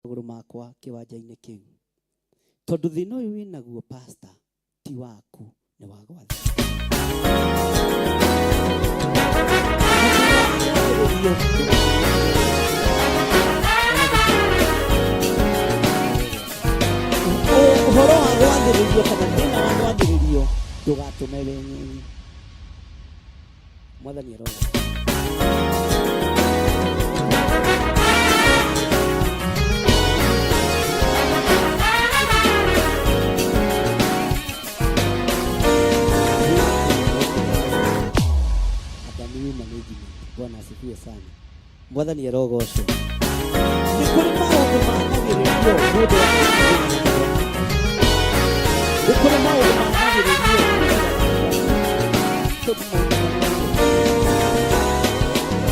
magũrũ makwa kĩwanja-inĩ kĩu, tondũ thĩna ũyũ wĩnaguo pastor ti waku, nĩ wa gwathĩka. Ũhoro wa gwathĩrĩrio kana thĩna wa gwathĩrĩrio ndũgatũme wenyenyi. Mwathani arogo. Bwana asifiwe sana. Mwathani arogocwo. Nĩ kũrĩ maũndũ managĩrĩrio mũndũ nĩ kũrĩ maũndũ managĩrĩrio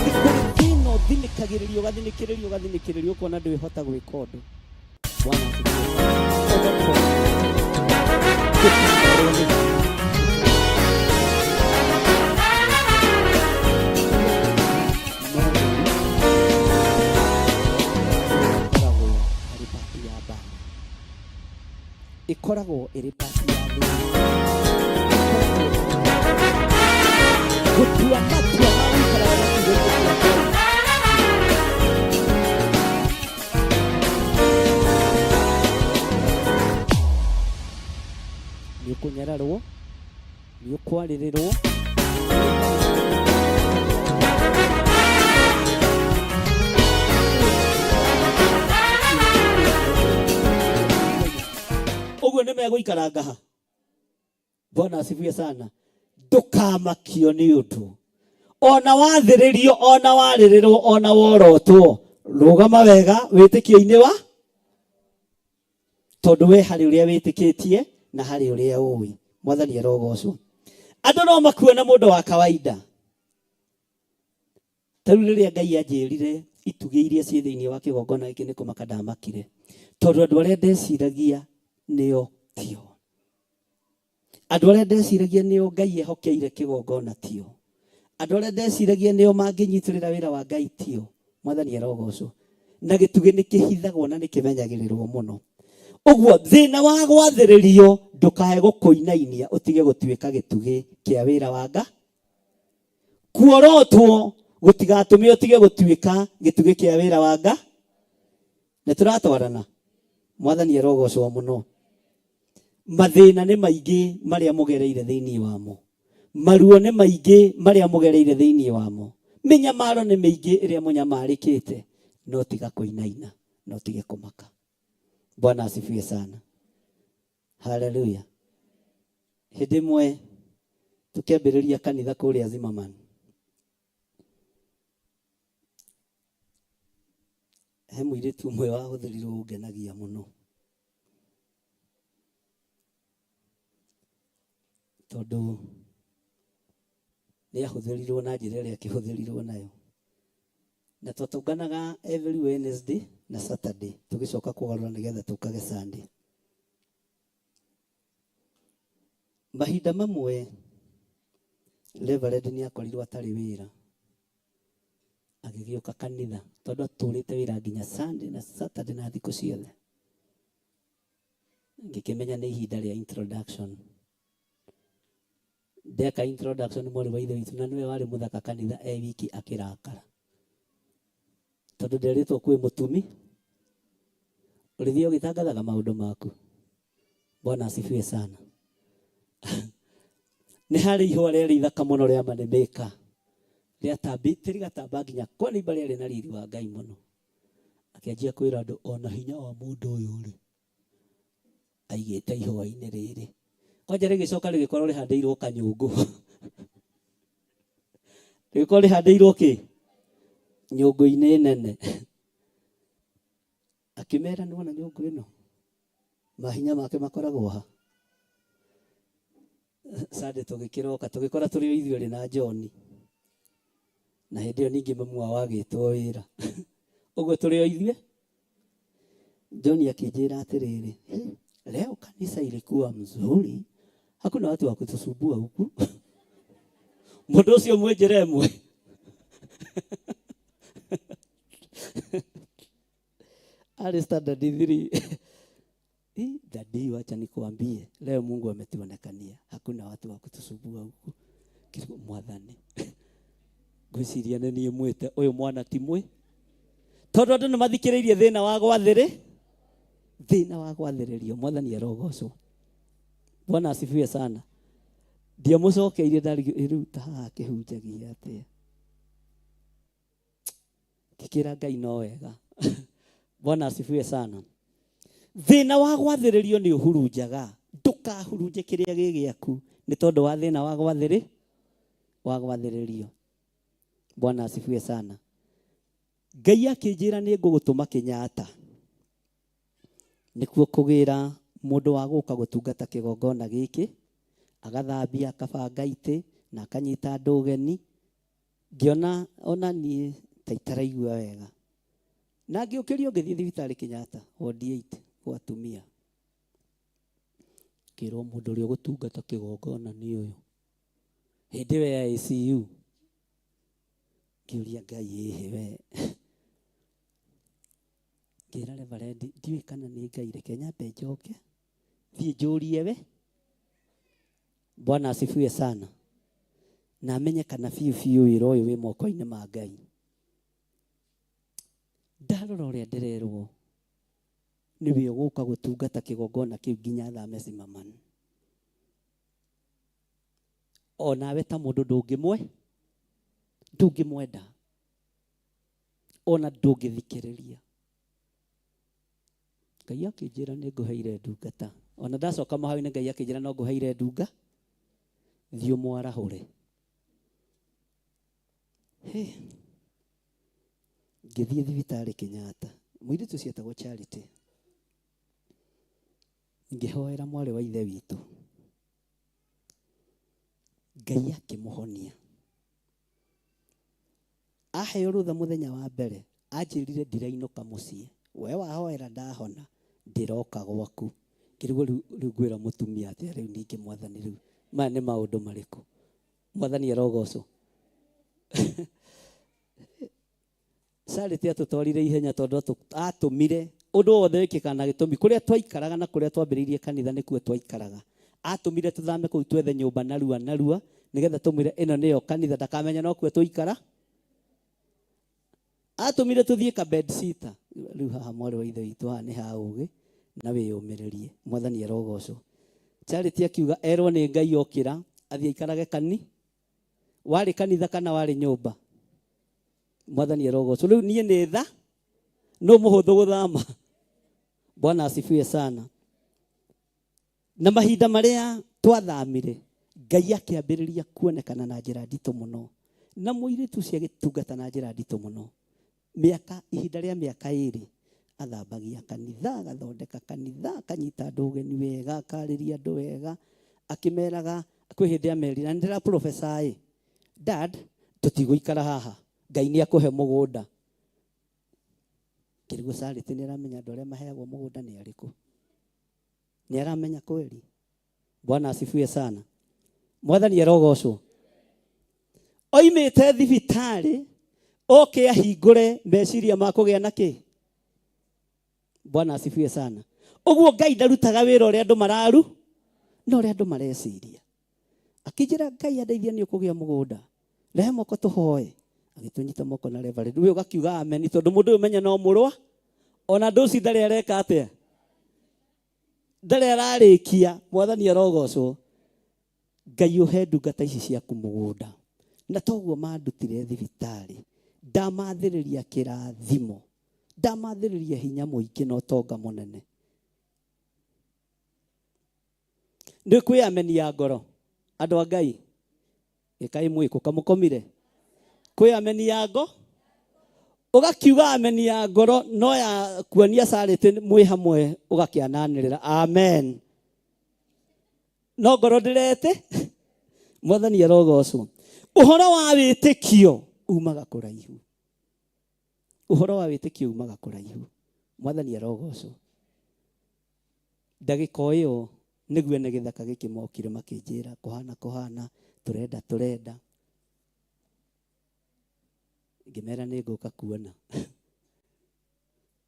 nĩ kũrĩ thĩna ũthinĩkagĩrĩrio ũkona ndwĩhota gwĩka ũndũ. Bwana asifiwe sana. Ikoragwo ĩrĩ pati ya thĩ. Gũtua matua ma gũikara wega kiugo-inĩ kĩa Ngai. Nĩ ũkũnyararwo, nĩ ũkwarĩrĩrwo, ũguo nĩ megũikara ngaha. Bwana asifiwe sana. Ndũkamakio nĩ ũndũ, ona wathĩrĩrio, ona warĩrĩrwo, ona worotwo, rũgama wega wĩtĩkio-inĩ wa, tondũ we harĩ ũrĩa wĩtĩkĩtie na harĩ ũrĩa ũĩ. Mwathani arogocwo. Andũ no makuona mũndũ wa kawaida. Tarĩu rĩrĩa Ngai anjĩrire itugĩ iria ciĩ thĩinĩ wa kĩgongona gĩkĩ nĩ kũmaka ndamakire, tondũ andũ arĩa ndeciragia nĩo tio. Andũ arĩa ndeciragia nĩo Ngai ehokeire kĩgongona tio. Andũ arĩa ndeciragia nĩo mangĩnyitĩrĩra wĩra wa Ngai tio. Mwathani arogocwo. Na gĩtugĩ nĩ kĩhithagwo na nĩ kĩmenyagĩrĩrwo mũno. Ũguo thĩna wa gwathĩrĩrio ndũkae gũkũinainia ũtige gũtuĩka gĩtugĩ kĩa wĩra wa Ngai. Kuorotwo gũtigatũme ũtige gũtuĩka gĩtugĩ kĩa wĩra wa Ngai. Nĩ tũratwarana. Mwathani arogocwo mũno. Mathĩna nĩ maingĩ marĩa mũgereire thĩinĩ wamo. Maruo nĩ maingĩ marĩa mũgereire thĩinĩ wamo. Mĩnyamaro nĩ mĩingĩ ĩrĩa mũnyamarĩkĩte, no tiga kũinaina, no tige kũmaka. Bwana asifiwe sana. Hallelujah. Hĩndĩ ĩmwe tukĩambĩrĩria kanitha kũrĩa Zimmerman, he mũirĩtu ũmwe wahũthĩrirwo ũngenagia mũno, tondũ nĩ ahũthĩrirwo na njĩra ĩrĩa akĩhũthĩrirwo nayo. Na twatũnganaga every Wednesday na Saturday, tũgĩcoka kũgarũra nĩgetha tũkage Sunday. Mahinda mamwe Reverend nĩ akorirwo atarĩ wĩra, agĩgĩũka kanitha, tondũ atũrĩte wĩra nginya Sunday na Saturday na thikũ ciothe. Ngĩkĩmenya nĩ ihinda rĩa introduction. Ndeka introduction mwarĩ wa ithe witũ, na nĩwe warĩ mũthaka kanitha, wiki akĩrakara, tondũ nderĩtwo kwĩ mũtumi ũrĩthia ũgĩtangathaga maũndũ maku. Bwana asifiwe sana. Nĩ harĩ ihũa rĩarĩ ithaka mũno rĩa manĩmĩka, rĩatambĩte rĩgatamba nginya kwa nĩimba rĩarĩ na riri wa Ngai mũno. Akĩanjia kwĩra andũ ona hinya wa mũndũ ũyũ rĩ aigĩte ihũa-inĩ rĩrĩ. Kwanja rĩgĩcoka rĩgĩkorwo rĩhandĩirwo kanyũngũ. Rĩgĩkorwo rĩhandĩirwo kĩ? Nyũngũ-inĩ nene. Akĩmera nĩwona nyũngũ ĩno mahinya make makoragwo ha. Sunday tũgĩkĩroka tũgĩkora tũrĩ o ithuĩ na John, na hĩndĩ ĩyo ningĩ mamu wao agĩtwo wĩra. Ũguo tũrĩ o ithuĩ. John akĩnjĩra atĩrĩrĩ, leo kanisa ilikuwa mzuri, hakuna watu wa kutusumbua huku. Mũndũ ũcio mwenjere mwe. Ali standard 3. Dadi, wacha nikuambie, leo Mungu ametuonekania. Hakuna watu wa kutusumbua huku. Kitu mwathani. Gwiciria ni mwete uyu mwana timwe. Tondu andu nimathikiriirie thina wa gwathiririo mwathani arogocwo. Bwana asifiwe sana. Ndia mucokeire ndariruta haha kihunjagia atia. Kikira Ngai no wega. Bwana asifiwe sana. Thina wa gwathiririo ni uhurunjaga. Ndukahurunje kiria gigiaku ni tondu wa thina wa gwathiririo. Bwana asifiwe sana. Ngai akinjira ni ngugutuma Kenyatta. Nikuo kugira mundu wa guka gutungata kigongona giki, agathambia akabanga ite na akanyita ndugeni. Ngiona ona ni taitaraigua wega. Na ngiukirio ngithii thibitari Kenyatta ward 8 kwa atumia. Kiro mundu uri gutungata kigongona ni uyu. Hindi we ya ICU. Kiuria Ngai we. Ngira Reverend ndiwe kana ni Ngai reke nyambe njoke. Thie njurie we. Bwana asifiwe sana. Na amenye kana fiu wira uyu wi moko-ini ma Ngai. Ndarora uria ndirerwo niwe uguka gutungata kigongona kiu nginya thame Zimmerman. Onawe ta mundu ndungimwenda. Ona ndungithikiriria. Ngai akinjira ni nguheire ndungata. Ona ndacoka mahau-ini Ngai akinjira no nguheire ndunga. Thio mwarahure. Ngithii thibitari Kenyatta. Mwiritu cietagwo Charity. Ngihoera mwari wa ithe witu. Ngai akimuhonia. Aheo rutha muthenya wa mbere. Anjirire ndirainoka mucii. We wahoera ndahona. Ndiroka gwaku. Kirigwo riu ngwira mutumia atia riu ningi mwathani riu. Maya ni maundu mariku. Mwathani arogocwo. Charity atutorire ihenya tondu atumire undu wothe wikikana gitumi kuria twaikaraga na kuria twambiriirie kanitha nikuo twaikaraga. Atumire tuthame kuu twethe nyumba narua nigetha tumwire ino niyo kanitha ndakamenya no kuo twaikara. Atumire tuthie ka bed sitter. Riu haha mwari wa ithe witu haha ni ha ugi na wiyumiririe. Mwathani arogocwo. Charity akiuga erwo ni Ngai okira athie ikarage wari kanitha kana wari nyumba. Mwathani arogocwo. Riu nie ni tha no muhuthu guthama. Bwana asifiwe sana. Na mahinda maria twathamire Ngai akiambiriria kuonekana na njira ndito muno. Na muiritu cia gitungata na njira ndito muno. Ihinda ria miaka 2 athambagia kanitha, agathondeka kanitha, akanyita ndugeni wega, akariria andu wega, akimeraga kwi hindi amerira ndira professor dad tutiguikara haha. Ngai ni akuhe mugunda. Kirigwo Charity ni aramenya andu aria maheagwo mugunda ni ariku. Ni aramenya kweli. Bwana asifiwe sana. Mwathani arogocwo. Oimite thibitari oke ahingure meciria ma kugia na ki. Bwana asifiwe sana. Uguo Ngai ndarutaga wira uria andu mararu no uria andu mareciria. Akinjira Ngai andeithia ni ukugia mugunda. Rehe moko tuhoe. Agitunyita moko na Reverend. Uyo gakiuga amen tondu mundu umenya no murwa. Ona nduci ndari areka atia. Ndari ararikia. Mwathani arogocwo. Ngai uhe ndungata ici ciaku mugunda. Na toguo mandutire thibitari. Ndamathiriria kirathimo. Ndamathiriria hinya muingi no tonga munene. Ndi kwi ameni ya ngoro. Andu a Ngai. Ikai mwiko kamukomire. Kwi ameni ya ngoro. Ugakiuga ameni ya ngoro no ya kuonia Charity mwi hamwe ugakiananirira. Amen. No ngoro ndirete. Mwathani arogocwo. Uhoro wa witikio umaga kuraihu. Uhoro wa witikio umaga kuraihu. Mwathani arogocwo. Ndagika iyo niguo ne githaka giki mokire makinjira kuhana turenda. Ngimera ni nguka kuona.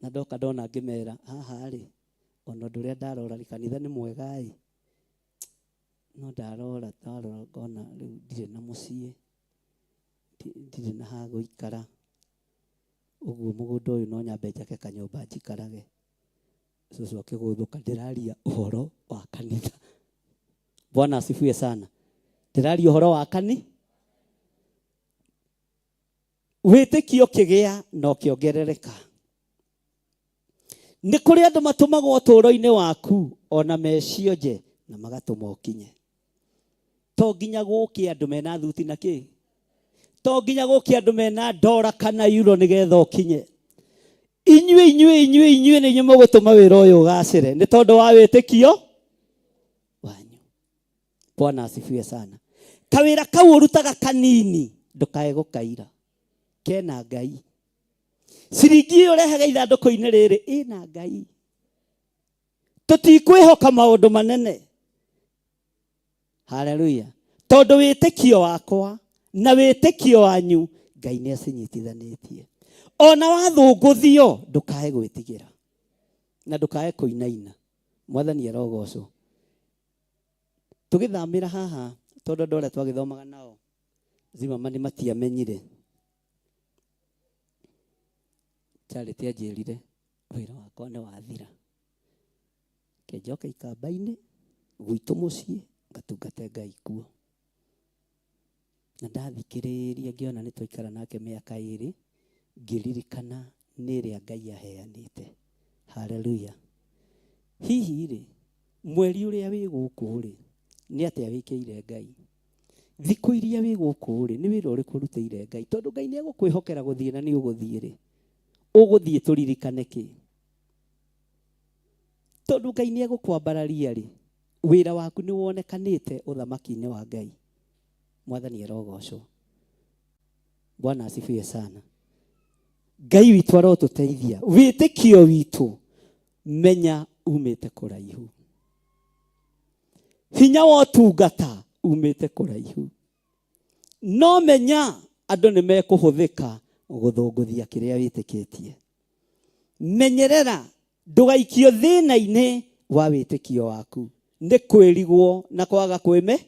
na ndoka ndona ngimera haha ri ona nduria ndarora ri kanitha ni mwega i no ndarora ngona riu ndire na mucii ndire na ha guikara uguo mugunda uyu no nyambe njake kanyumba njikarage cucu akiguthuka ndiraria uhoro wa kanitha. Bwana asifiwe sana. Ndiraria uhoro wa kanitha. Witikio kigia no kiongerereka. Nĩ kũrĩ andũ matũmagwo ũtũũro-inĩ waku ona mecio nje na magatũma ũkinye. To nginya gũũke andũ mena thuti na kĩ? To nginya gũũke andũ mena ndora kana euro nĩgetha ũkinye. Inyuĩ nĩ inyuĩ mũgũtũma wĩra ũyũ ũgacĩre nĩ tondũ wa wĩtĩkio wanyu. Bwana asifiwe sana. Kawĩra kau ũrutaga kanini ndũkae gũkaira. Kena Ngai. Ciringi ũrehaga ithandũkũ-inĩ rĩrĩ ĩna Ngai. Tũtikwĩhoka maũndũ manene. Haleluya. Tondũ wĩtĩkio wakwa na wĩtĩkio wanyu Ngai nĩ acinyitithanĩtie. Ona wathũngũthio ndũkae gwĩtigĩra na ndũkae kũinaina. Mwathani arogocwo. Tũgĩthamĩra haha tondũ andũ arĩa twagĩthomaga nao zimama nĩ matiamenyire. Charity anjĩrire wĩra wakwa nĩ wathira. Njoke ikamba-inĩ gwitũ mũciĩ ngatungate Ngai kuo. Na ndathikĩrĩria ngĩona nĩ twaikara nake mĩaka 2 ngĩririkana nĩ ĩrĩa Ngai aheanĩte. Haleluya. Hihi rĩ mweri ũrĩa wĩ gũkũ rĩ nĩ atĩa wĩkĩire Ngai? Thikũ iria wĩ gũkũ rĩ nĩ wĩra ũrĩkũ ũrutĩire Ngai? Tondũ Ngai nĩ egũkwĩhokera gũthiĩ na nĩ ũgũthiĩ rĩ. Ũgũthiĩ tũririkane kĩ? Tondũ Ngai nĩ egũkwambararia rĩ wĩra waku nĩ wonekanĩte ũthamaki-inĩ wa Ngai. Mwathani arogocwo. Bwana asifiwe sana. Ngai witũ arotũteithia. Wĩtĩkio witũ menya umĩte kũraihu. Hinya wa ũtungata umĩte kũraihu. No menya andũ nĩ mekũhũthĩka gũthũngũthia kĩrĩa wĩtĩkĩtie. Menyerera ndũgaikio thĩna-inĩ wa wĩtĩkio waku. Nĩ kwĩrigwo na kwaga kwĩme.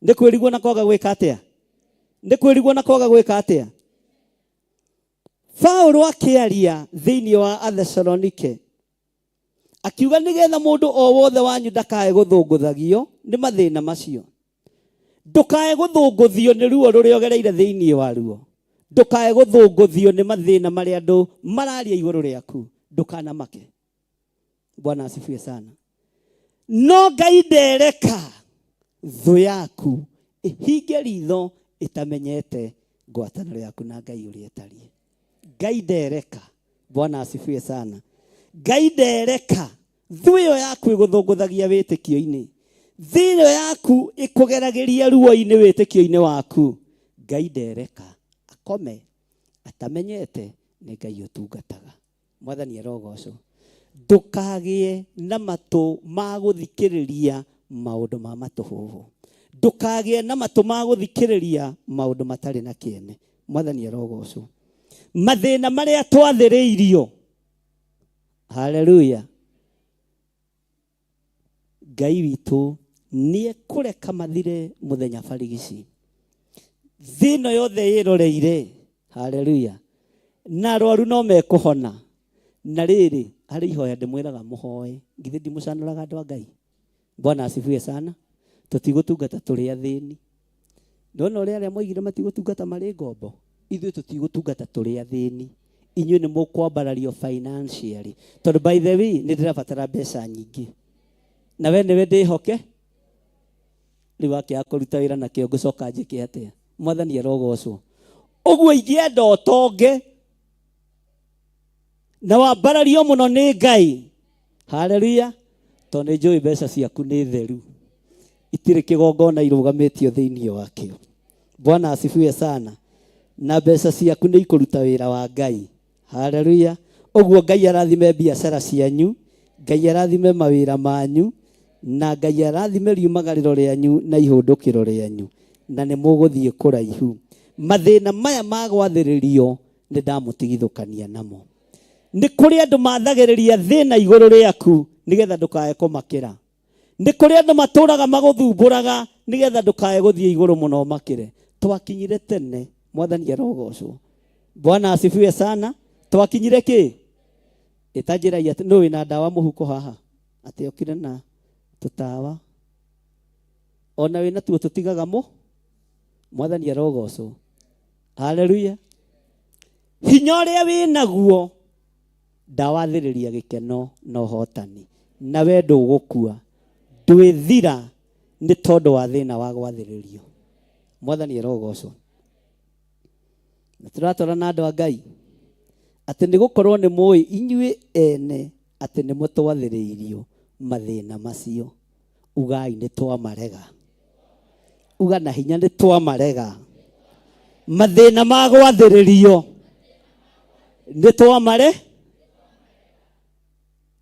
Nĩ kwĩrigwo na kwaga gwĩka atĩa? Nĩ kwĩrigwo na kwaga gwĩka atĩa? Paulo akĩaria thĩinĩ wa Athesalonike akiuga nĩgetha mũndũ o wothe wanyu ndakae gũthũngũthagio nĩ mathĩna macio. Ndũkae gũthũngũthio nĩ ruo rũrĩa ũgereire thĩinĩ waruo. Ndũkae gũthũngũthio nĩ mathĩna marĩa andũ mararia igũrũ rĩaku. Ndũkanamake. Bwana asifiwe sana. No Ngai ndereka thũ yaku ĩhinge ritho ĩtamenyete ngwatanĩro yaku na Ngai ũrĩa ĩtariĩ. Ngai ndereka. Bwana asifiwe sana. Ngai ndereka thũ ĩyo yaku ĩgũthũngũthagia wĩtĩkio-inĩ. Thũ ĩyo yaku ĩkũgeragĩria ruo-inĩ wĩtĩkio-inĩ waku. Ngai ndereka akome atamenyete nĩ Ngai ũtungataga. Mwathani arogocwo. Ndũkagĩe na matũ ma gũthikĩrĩria maũndũ ma matũhũhũ. Ndũkagĩe na matũ ma gũthikĩrĩria maũndũ matarĩ na kĩene. Mwathani arogocwo. Mathĩna marĩa twathĩrĩirio. Haleluya. Ngai witũ nĩ ekũreka mathire mũthenya barigici. Thĩna yothe ĩroreire. Haleluya. Na arwaru no mekũhona. Na rĩrĩ harĩ ihoya ndĩmwĩraga mũhoe. Githĩ ndimũcanũraga andũ a Ngai? Bwana asifiwe sana. Tũtigũtungata tũrĩ athĩni. Ndona ũrĩa arĩa moigire matigũtungata marĩ ngombo. Ithuĩ tũtigũtungata tũrĩ athĩni. Inyuĩ nĩ mũkwambarario financially. Tondũ by the way nĩ ndĩrabatara mbeca nyingĩ. Na we nĩwe ndĩhoke. Rĩu akĩaga kũruta wĩra nakĩo ngũcoka njĩke atĩa? Mwathani arogocwo. Ũguo ingĩenda ũtonge na wambarario mũno nĩ Ngai. Haleluya. Tondũ nĩnjũĩ mbeca ciaku nĩ theru. Itirĩ kĩgongona irũgamĩtio thĩinĩ wakĩo. Bwana asifiwe sana. Na mbeca ciaku nĩ ikũruta wĩra wa Ngai. Haleluya. Ũguo Ngai arathime biacara cianyu. Ngai arathime mawĩra manyu. Na Ngai arathime riumagarĩro rĩanyu na ihũndũkĩro rĩanyu. Na nĩ mũgũthiĩ kũraihu. Mathĩna maya ma gwathĩrĩrio nĩ ndamũtigithũkania namo. nĩ kũrĩ andũ mathagĩrĩria thĩna igũrũ rĩaku nĩgetha ndũkae kũmakĩra. Nĩ kũrĩ andũ matũraga magũthumbũraga nĩgetha ndũkae gũthiĩ igũrũ mũno makĩre. Twakinyire tene, Mwathani arogocwo. Bwana asifiwe sana. Twakinyire kĩ? Itanjĩrai atĩ nũ wĩna ndawa mũhuko haha, atĩ okire na tũtawa, ona wĩna tuo tũtigaga Mwathani arogocwo. Haleluya. Hinya ũrĩa wĩnaguo ndawathĩrĩria gĩkeno na ũhotani, na we ndũgũkua, ndwĩthira nĩ tondũ wa thĩna wa gwathĩrĩrio. Mwathani arogocwo. Tũratwara na andũ a Ngai atĩ nĩ gũkorwo nĩ mũĩ inyuĩ ene atĩ nĩ mũtwathĩrĩirio mathĩna macio. Ugai nĩ twamarega. Uga na hinya nĩ twamarega. Mathĩna ma gwathĩrĩrio nĩ twamare.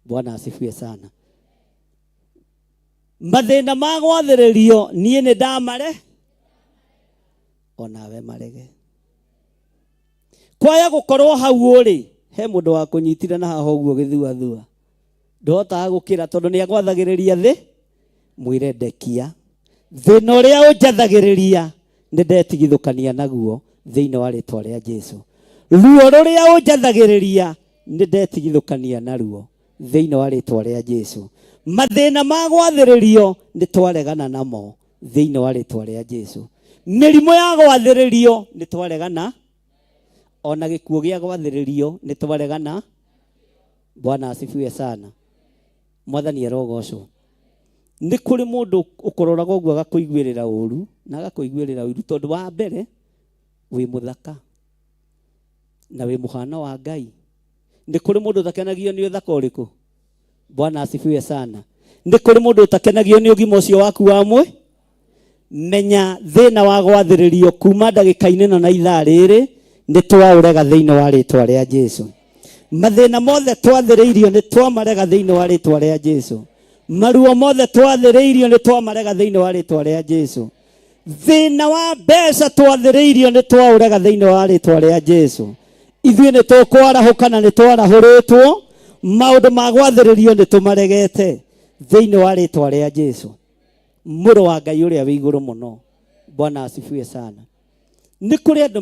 Bwana asifiwe sana. Mathĩna ma gwathĩrĩrio niĩ nĩ ndamare, onawe marege. Kwaya gũkorwo hau ũrĩ, he mũndũ wa kũnyitire na haha ũguo gĩthuathua, ndũhotaga gũkĩra tondũ nĩ agwathagĩrĩria thĩ. Mwĩre ndekia, thĩna ũrĩa ũnjathagĩrĩria nĩ ndetigithũkania naguo thĩinĩ wa rĩtwa rĩa Jesũ. Ruo rũrĩa ũnjathagĩrĩria nĩ ndetigithũkania naruo thĩinĩ wa rĩtwa rĩa Jesũ. Mathĩna ma gwathĩrĩrio nĩ twaregana namo thĩinĩ wa rĩtwa rĩa Jesũ. Mĩrimũ ya gwathĩrĩrio nĩ twaregana, ona gĩkuũ gĩa gwathĩrĩrio nĩ twaregana. Bwana asifiwe sana. Mwathani arogocwo. Nĩ kũrĩ mũndũ ũkororaga ũguo agakũiguĩrĩra ũru na agakũiguĩrĩra ũru tondũ wa mbere wĩ mũthaka na wĩ mũhano wa Ngai. Nĩ kũrĩ mũndũ ũtakenagio nĩ ũthaka ũrĩkũ? Bwana asifiwe sana. Nĩ kũrĩ mũndũ ũtakenagio nĩ ũgima ũcio waku wa mwĩrĩ? Menya thĩna wa gwathĩrĩrio kuma ndagĩka-inĩ na ithaa rĩrĩ nĩ twaũrega thĩinĩ wa rĩtwa rĩa Jesũ. Mathĩna mothe twathĩrĩirio nĩ twamarega thĩinĩ wa rĩtwa rĩa Jesũ. Maruo mothe twathĩrĩirio nĩ twamarega thĩinĩ wa rĩtwa rĩa Jesũ. Thĩna wa mbeca twathĩrĩirio nĩ twaũrega thĩinĩ wa rĩtwa rĩa Jesũ. Ithuĩ nĩ tũkwarahũka na nĩ twarahũrĩtwo. Maũndũ ma gwathĩrĩrio nĩ tũmaregete thĩinĩ wa rĩtwa rĩa Jesũ. Mũrũ wa Ngai ũrĩa wĩ igũrũ mũno. Bwana asifiwe sana. Nĩ kũrĩ andũ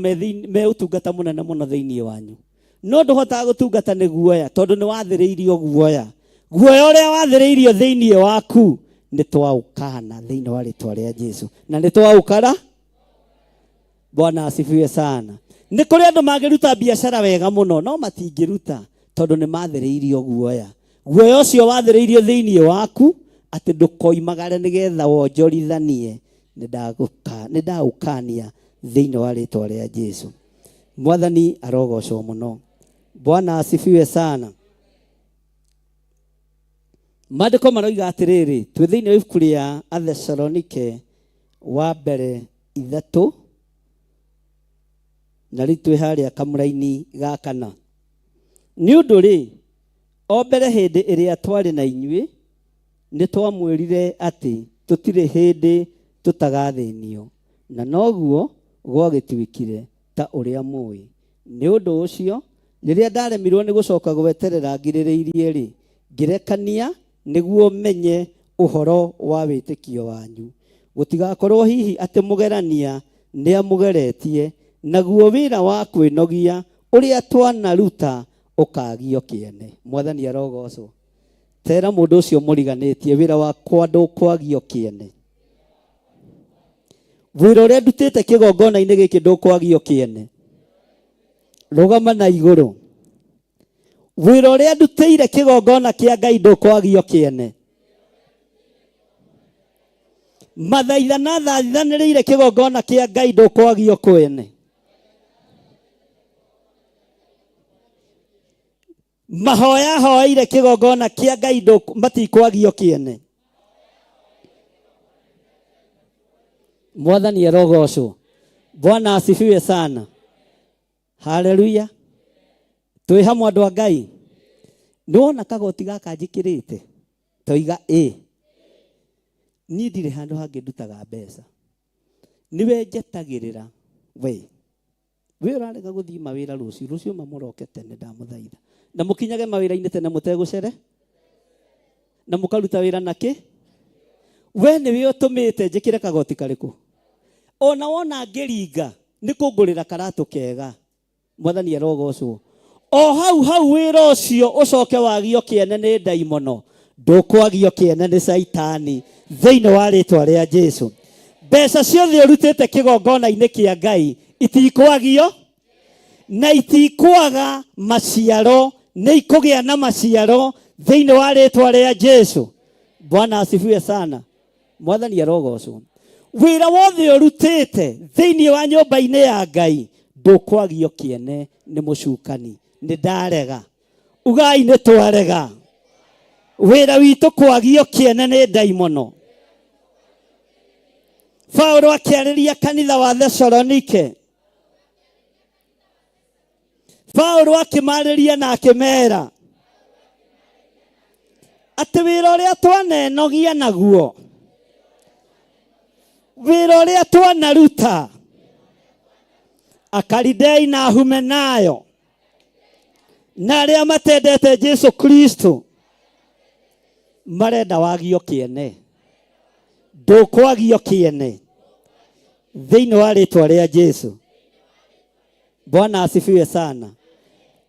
me ũtungata mũnene mũno thĩinĩ wanyu, no ndũhotaga gũtungata nĩ guoya tondũ nĩ wathĩrĩirio guoya. Guoya ũrĩa wathĩrĩirio thĩinĩ waku nĩ twaũkana thĩinĩ wa rĩtwa rĩa Jesũ, na nĩ twaũkara. Bwana asifiwe sana. Nĩ kũrĩ andũ mangĩruta biacara wega mũno no matingĩruta tondũ nĩ mathĩrĩirio guoya. Guoya ũcio wathĩrĩirio thĩinĩ waku atĩ ndũkoimagare nĩgetha wonjorithanie, nĩ ndaũkania thĩinĩ wa rĩtwa rĩa Jesũ. Mwathani arogocwo mũno. Bwana asifiwe sana. Maandĩko maroiga atĩrĩrĩ, twĩ thĩinĩ wa ibuku rĩa Athesalonike wa mbere 3 na rĩu twĩ harĩa kamũra-inĩ ga 4. Nĩ ũndũ rĩ, o mbere hĩndĩ ĩrĩa twarĩ na inyuĩ nĩ twamwĩrire atĩ tũtirĩ hĩndĩ tũtagathĩnio, na noguo gwagĩtuĩkire ta ũrĩa mũĩ. Nĩ ũndũ ũcio rĩrĩa ndaremirwo nĩ gũcoka gweterera ngirĩrĩirie-rĩ, ngĩrekania nĩguo menye ũhoro wa wĩtĩkio wanyu. Gũtigakorwo hihi atĩ mũgerania nĩ amũgeretie, naguo wĩra wa kwĩnogia ũrĩa twanaruta ũkagio kĩene. Mwathani arogocwo. Tera mũndũ ũcio mũriganĩtie, wĩra wa kwagio kĩene. Wĩra ũrĩa ndutĩte kĩgongona-inĩ gĩkĩ ndũkwagio kĩene. Rũgama na igũrũ. Wĩra ũrĩa ndutĩire kĩgongona kĩa Ngai ndũkwagio kĩene. Mathaithana thathanĩrĩire kĩgongona kĩa Ngai ndũkwagio kwene. Mahoya hoire kĩgongona kĩa Ngai matikwagio kĩene. Mwathani arogocwo. Bwana asifiwe sana. Haleluya. Twĩ hamwe andũ a Ngai. Nĩwona kagoti gaka njĩkĩrĩte? Toiga niĩ ndirĩ handũ hangĩ ndutaga mbeca. Niwe njetagĩrĩra we ũrarega gũthiĩ mawĩra rũciũ ma mũroke tene ndamũthaitha. na mukinyage mawira-inĩ tene mutegucere na mukaruta wira naki we niwe utumite njikire kagoti kariku ona wona ngiringa ni kungurira karatu kega mwathani erogocwo o hau wira ucio ucoke wagio kiene ni daimono ndukwagio kiene ni saitani thiini wa ritwa ria Jesu mbeca ciothe urutite kigongona-ini kia Ngai itikwagio na itikwaga maciaro ni ikugia na maciaro thiini wa ritwa ria Jesu. Bwana asifiwe sana. Mwathani arogocwo wira wothe urutite thiini wa nyumba-ini ya Ngai ndukwagio kiene ni mucukani ni ndarega ugai ni twarega wira witu kwagio kiene ni daimono. Paulo akiarĩria kanitha wa Thesalonike, Paulo akimarĩria na akimera atĩ wĩra ũrĩa twanenogia naguo, wĩra ũrĩa twanaruta Akalidei na Humenayo na arĩa matendete Jesu Kristo marenda wagio kiene ndukwagio kiene thiini wa ritwa ria Jesu. Bwana asifiwe sana.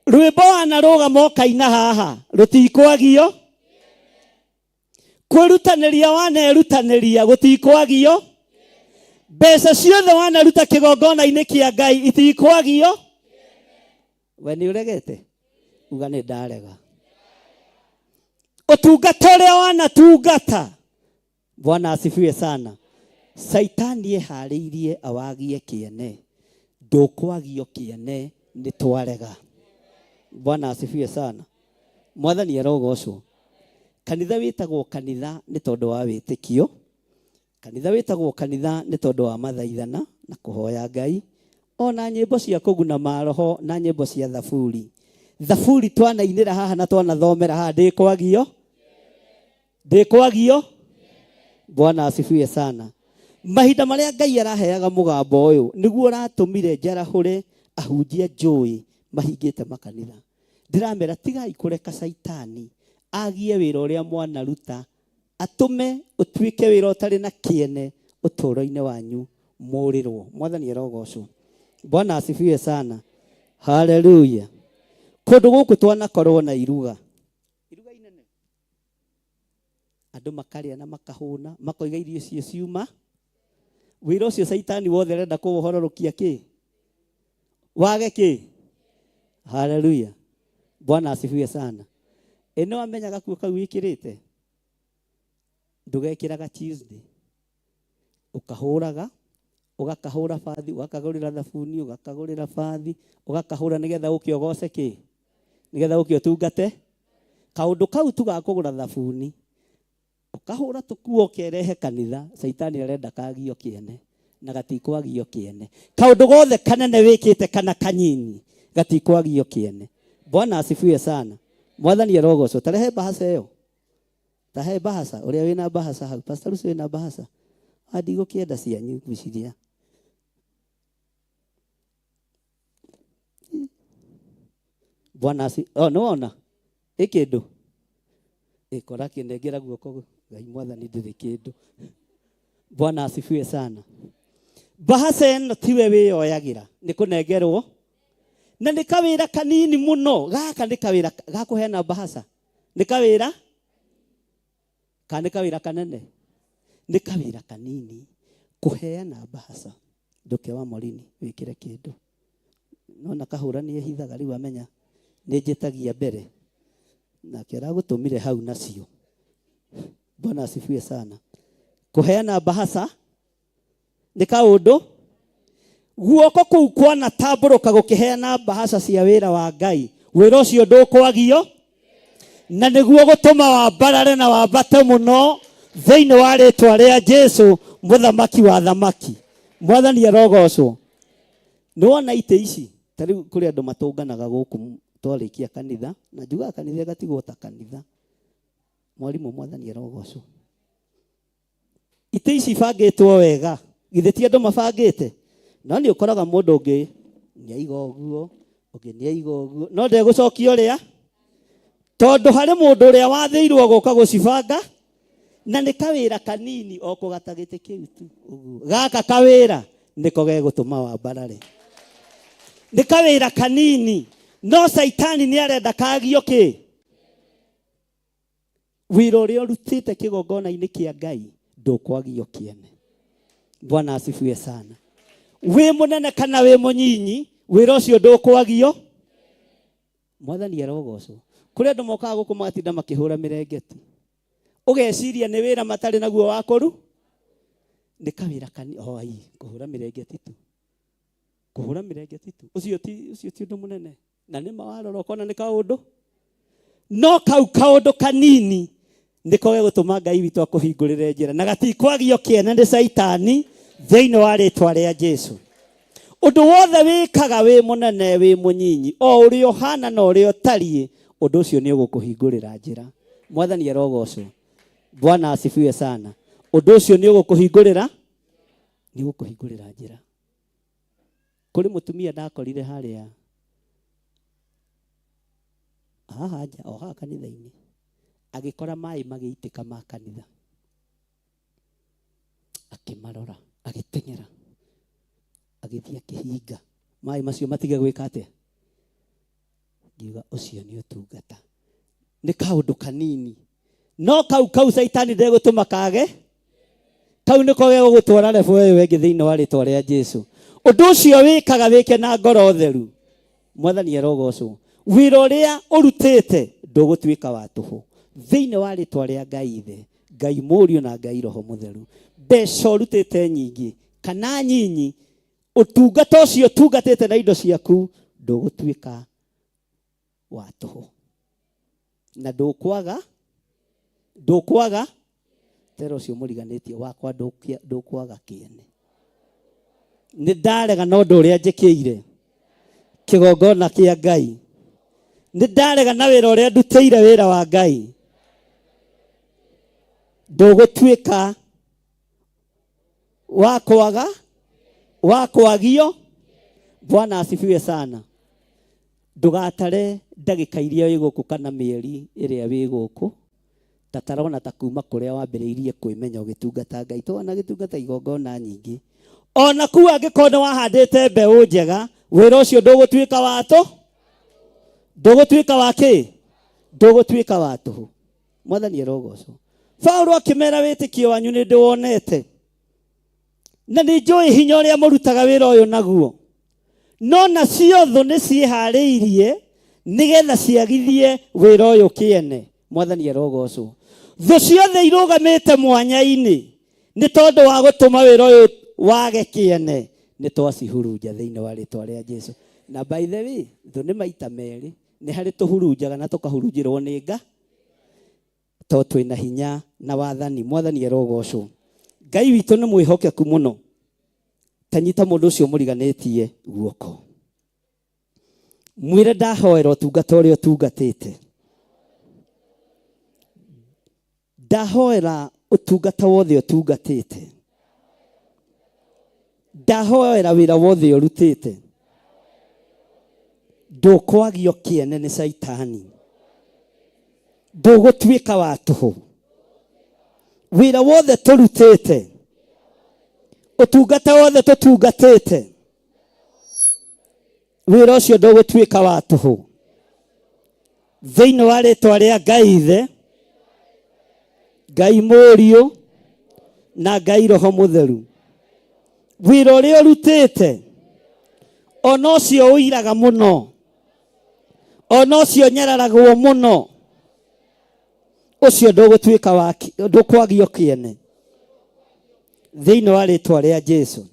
Rwimbo wanarugama ukaina haha rutikwagio kwirutaniria wanerutaniria gutikwagio mbeca ciothe wanaruta kigongona-ini kia Ngai itikwagio we ni uregete uga ni ndarega utungata uria wanatungata. Bwana asifiwe sana. Saitani ehariirie awagie kiene ndukwagio kiene ni twarega. Bwana asifiwe sana. Mwathani arogocwo. Kanitha witagwo kanitha ni tondu wa witikio. Kanitha witagwo kanitha ni tondu wa mathaithana na kuhoya Ngai, ona nyimbo cia kuguna maroho na nyimbo cia thaburi. Thaburi twanainira haha na twanathomera haha ndikwagio. Bwana asifiwe sana. Mahinda maria Ngai araheaga mugambo uyu niguo ratumire njarahure ahunjia njui mahingite makanitha. Ndiramera tigai kureka Saitani agie wira uria mwanaruta atume utwike wira utari na kiene uturo-ini wanyu murirwo. Mwathani arogocwo. Bwana asifiwe sana. Hallelujah. Kundu guku twanakorwo na iruga inene, andu makaria na makahuna makoiga irio cio ciuma. Wira ucio Saitani wothe renda kuwohorokia ki wage ki. Hallelujah. Bwana asifiwe sana. Eno amenyaga kuo kau wikirite ndugekiraga Tuesday ukahuraga ugakahura bathi ugakagurira thabuni ugakagurira bathi ugakahura nigetha ukiogoce ki nigetha ukiotungate kaundu kau tugakugura thabuni ukahura tukuo ukerehe kanitha. Saitani arenda kagio kiene na gatikwagio kiene. Kaundu gothe kanene wikite kana kanyinyi gatikwagio kiene. Bwana asifiwe sana. Mwathani arogocwo. Tarehe bahasa iyo, tahe bahasa uria wina bahasa hau. Pastor ucio wina bahasa hadi gukienda cianyu gwiciria Bwana asi nona ikindu ikora kinengera guoko Ngai Mwathani ndiri kindu. Bwana asifiwe sana. Bahasa eno tiwe wiyoyagira ni kunengerwo na ni kawira kanini muno. Gaka ni kawira gakuhena bahasa ni kawira kanene ni kawira kanini kuheana bahasa nduke wa morini wikire kindu nona kahura ni ehithaga riu amenya ni njitagia mbere na kira gutumire hau nacio. Bwana asifiwe sana. Kuheana bahasa ni kaundu guoko kuu kwana tamburuka gukiheana bahasa cia wira wa Ngai. Wira ucio ndukwagio na niguo gutuma wambarare na wambate muno thiini wa ritwa ria Jesu muthamaki wa thamaki. Mwathani arogocwo. Niwona ite ici tari kuri andu matunganaga guku twarikia kanitha na njuga kanitha gatigwo ta kanitha. Mwalimu Mwathani arogocwo. Ite ici bangitwo wega githe ti andu mabangite no ni ukoraga mundu ungi ni aiga uguo ungi ni aiga uguo no ndegucokia uria tondu hari mundu uria wathirwo goka gucibanga na ni kawira kanini o kugatagite kiu tu uguo gaka kawira niko gegutuma wa barare ni kawira kanini no saitani ni arenda kagio ki wira uria urutite kigongona-ini kia Ngai ndukwagio kiene. Bwana asifiwe sana. Wi munene kana wi munyinyi wira ucio ndukwagio. Mwathani arogocwo. Kuri andu mokaga guku matinda makihura mirengeti ugeciria ni wira matari naguo wa kuru ni kawira kani ai kuhura mirengeti tu ucio ti undu munene na ni mawarora kona ni kaundu no kaundu kanini niko gegutuma Ngai witu akuhingurire njira na gatikwagio kiene ni saitani thiini wa ritwa ria Jesu. Undu wothe wikaga wi munene wi munyinyi o uri ohana no uri otari undu ucio ni ugukuhingurira njira. Mwathani arogocwo. Bwana asifiwe sana. Undu ucio ni ugukuhingurira njira. Kuri mutumia ndakorire haria haja o ha kanitha-ini agikora mai magiitika ma kanitha akimarora agitengera agithia kihinga mai macio matige gwika atia ngiuga ucio ni utungata ni kaundu kanini no kau saitani ndegutuma kage kau niko gegutwara level wewe wengi thiini wa ritwa ria Jesu. Undu ucio wikaga wike na ngoro theru. Mwathani arogocwo. Wira uria urutite ndugutwika wa tuhu thiini wa ritwa ria Ngai ithe Ngai Mũriũ na Ngai Roho Mũtheru. Mbeca urutite nyingi kana nyinyi utungata ucio tungatite na indo ciaku ndugutwika wa tuhu na ndukwaga tero cio muriganitie wakwa ndukwaga kiene. Ni ndarega no ndu uria njikiire kigongona kia Ngai. Ni ndarega na wira uria ndutire wira wa Ngai ndugutwika wakwagio. Bwana asifiwe sana. Ndugatare ndagika iria wi guku kana mieri iria wi guku tatarona takuma kuria wambiriirie kwimenya ugitungata Ngai. Twana gitungata igongona nyingi ona ku angikona wahandite mbeu njega wira ucio ndugutwika watu ndugutwika waki ndugutwika watu. Mwathani arogocwo. Paulo akimera witikio wanyu ni ndiwonete na ni njui hinya uria murutaga wira uyu naguo no nacio thu ni ciihariirie nigetha ciagithie wira uyu kiene. Mwathani arogocwo. Thu ciothe irugamite mwanya-ini ni tondu wa gutuma wira uyu wage kiene ni twacihurunja thiini wa ritwa ria Jesu. Na by the way thu ni maita meri ni hari tuhurunjaga na tukahurunjirwo ni Ngai to twina hinya na wathani. Mwathani arogocwo. Ngai witu ni mwihokeku muno. Tanyita mundu ucio muriganitie guoko mwire ndahoera utungata uria utungatite. Ndahoera utungata wothe utungatite. Ndahoera wira wothe urutite ndukwagio kiene ni saitani ndugutwika wa tuhu. Wira wothe turutite utungata wothe tutungatite wira ucio ndugutwika wa tuhu thiini wa ritwa ria Ngai ithe Ngai Mũriũ na Ngai Roho Mũtheru. Wira uria urutite ona ucio uiraga muno ona ucio nyararagwo muno ucio ndugutwika ndukwagio kiene thiini wa ritwa ria Jesu.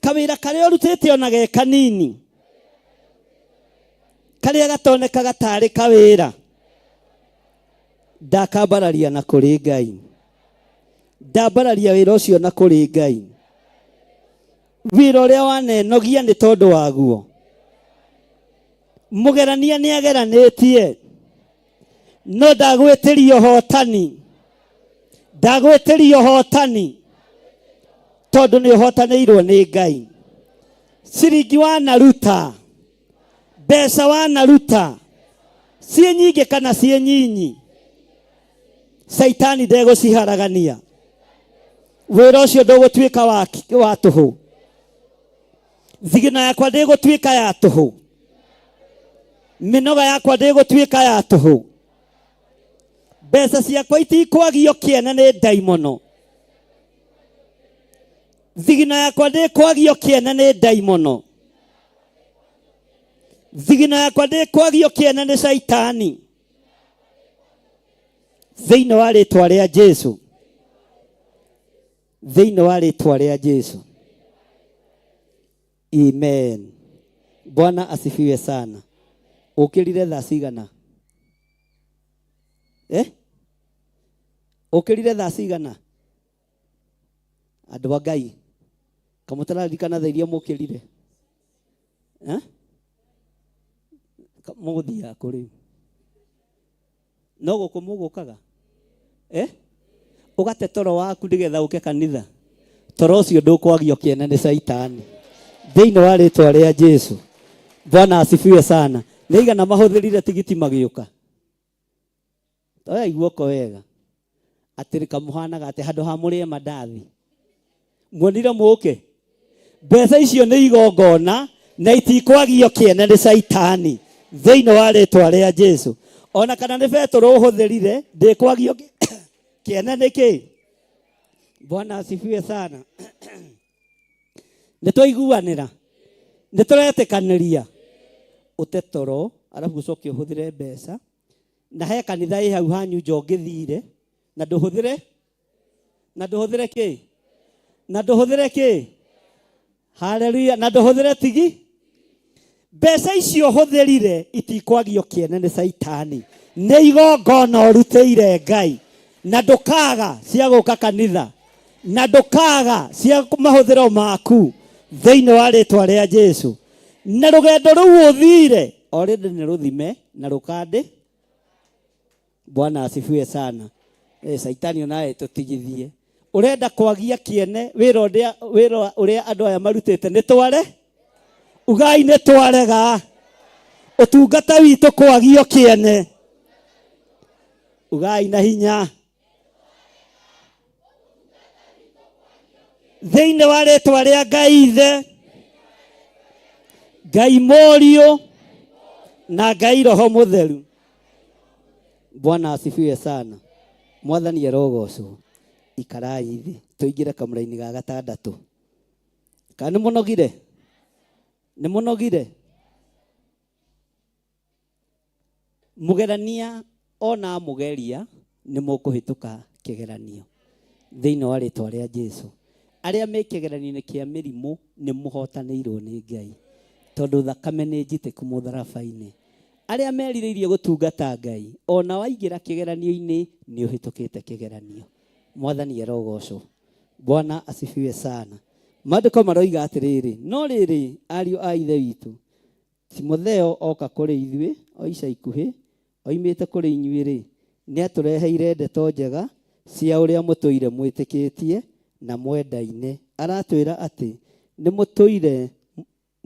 Kawira karia urutite ona ge kanini karia gatoneka gatari kawira ndakambararia na kuri Ngai. Ndambararia wira ucio na kuri Ngai. Wira uria wanenogia ni tondu waguo. Mugerania ni ageranitie no ndagwitirio hotani tondu ni hotanirwo ni Ngai. Ciringi wanaruta mbeca wanaruta ciĩ nyingĩ kana ciĩ nyinyi, Saitani ndegũciharagania. Wĩra ũcio ndũgũtuĩka wa tũhũ. Thigina yakwa ndĩgũtuĩka ya tũhũ. Mĩnoga yakwa ndĩgũtuĩka ya tũhũ. Mbeca ciakwa itikwagio kĩene nĩ ndaimono. Thigina yakwa ndĩkwagio kĩene nĩ ndaimono. Thigina yakwa ndĩkwagio kĩene nĩ Saitani. Thĩinĩ wa rĩĩtwa rĩa Jesũ. Thĩinĩ wa rĩĩtwa rĩa Jesũ. Amen. Bwana asifiwe sana. Ũkĩrire thaa cigana? Ũkĩrire thaa cigana? Andũ a Ngai. Kamũtararirikana thaa iria mũkĩrire? Mũgũthiaga kũ rĩu? No gũkũ mũgũkaga? Ũgate toro waku nĩgetha ũke kanitha. Toro ũcio ndũkwagio kĩene nĩ Saitani. Thĩinĩ wa rĩĩtwa rĩa Jesũ. Bwana asifiwe sana. Nĩigana mahũthĩrire tigiti magĩũka? Oya iguoko wega. Atĩrĩ kamũhanaga atĩ handũ ha mũrĩe mandathi. Muonire mũũke? Mbeca icio nĩ igongona na itikwagio kĩene nĩ Saitani. Thĩinĩ wa rĩĩtwa rĩa Jesũ. Ona kana nĩ Petero ũhũthĩrire ndĩkwagio kĩene nĩkĩ? Bwana asifiwe sana. Nĩtwaiguanĩra. Nĩtũretĩkanĩria. Ũte toro arabu ũcoke ũhũthĩre mbeca. Na he kanitha ĩ hau hanyu nja ũngĩthire na ndũhũthĩre kĩ? Na ndũhũthĩre kĩ? Haleluya. Na ndũhũthĩre tigi. Mbeca icio hũthĩrire itikwagio kĩene nĩ Saitani. Nĩ igongona ũrutĩire Ngai. Na ndũkaga cia gũka kanitha. Na ndũkaga cia mahũthĩro maku. Thĩinĩ wa rĩĩtwa rĩa Jesũ. Na rũgendo rũu ũthire already nĩ rũthime na rũkande. Bwana asifiwe sana. Saitani onaye tũtigithie. Ũrenda kwagia kĩene wĩra ũrĩa andũ aya marutĩte nĩ tware? Ugai nĩ twarega. Ũtungata witũ kwagio kĩene. Ugai na hinya. Thĩinĩ wa rĩĩtwa rĩa Ngai Ithe, Ngai Mũriũ na Ngai Roho Mũtheru. Bwana asifiwe sana. Mwathani arogocwo. Ikarai thĩ. Tũingĩre kamũra-inĩ ga gatandatũ. Kana nĩ mũnogire? Nĩ mũnogire? Mũgerania ona mũgeria nĩ mũkũhĩtũka kĩgeranio. Thĩinĩ wa rĩĩtwa rĩa Jesũ. Arĩa me kĩgeranio-inĩ kĩa mĩrimũ nĩ mũhotanĩirwo nĩ Ngai. Tondũ thakame nĩ njitĩku mũtharaba-inĩ. Arĩa merirĩirie gũtungata Ngai, ona waingĩra kĩgeranio-inĩ nĩ ũhĩtũkĩte kĩgeranio. Mwathani arogocwo. Bwana asifiwe sana. Maandĩko maroiga atĩrĩrĩ, no rĩrĩ ariũ a ithe witũ, Timotheo oka kũrĩ ithuĩ o ica ikuhĩ, oimĩte kũrĩ inyuĩ-rĩ, nĩ atũreheire ndeto njega cia ũrĩa mũtũire mwĩtĩkĩtie na mwendaine. Aratwĩra atĩ nĩ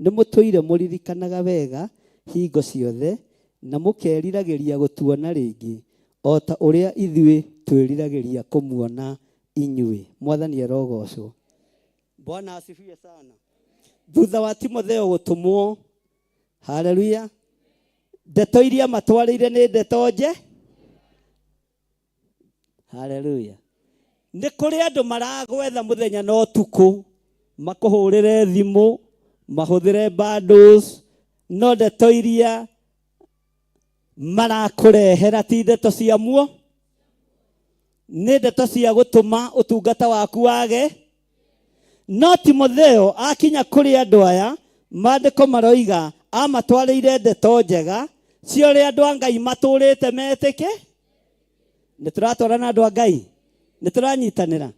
mũtũire mũririkanaga wega hingo ciothe na mũkeriragĩria gũtuona rĩngĩ o ta ũrĩa ithuĩ twĩriragĩria kũmuona inyuĩ. Mwathani arogocwo. Bwana asifiwe sana. Thutha wa Timotheo gũtũmwo, haleluya, ndeto iria matwarĩire nĩ ndeto nje. Haleluya. Nĩ kũrĩ andũ maragwetha mũthenya na ũtukũ, makũhũrĩre thimũ, mahũthĩre bundles, no ndeto iria marakũrehera ti ndeto cia muo. Nĩ ndeto cia gũtũma ũtungata waku wage. No Timotheo akinya kũrĩ andũ aya, maandĩko maroiga amatwarĩire ndeto njega cia ũrĩa andũ a Ngai matũrĩte metĩke. Nĩ tũratwarana andũ a Ngai? Nĩ tũranyitanĩra?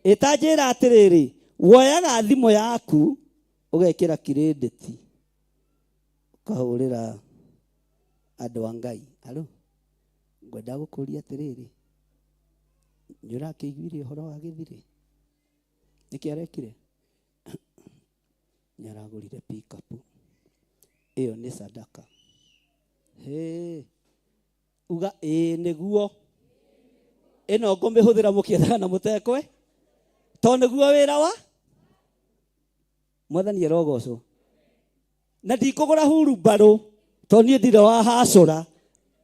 Ĩtanjĩra atĩrĩrĩ, woyaga thimũ yaku ũgekĩra kirĩndĩti ũkahũrĩra andũ a Ngai. Halo, ngwenda gũkũria atĩrĩrĩ, nĩ ũrakĩiguire ũhoro wa gĩthirĩ? Nĩkĩ arekire? Nĩ aragũrire pick up. Ĩyo nĩ sadaka. uga niguo eno ngũmĩhũthĩra mũkĩethaga na mũtekwe to niguo wĩra wa Mwathani arogocwo. Na ndikũgũra hurumbarũ to niĩ ndirĩ wa hacũra.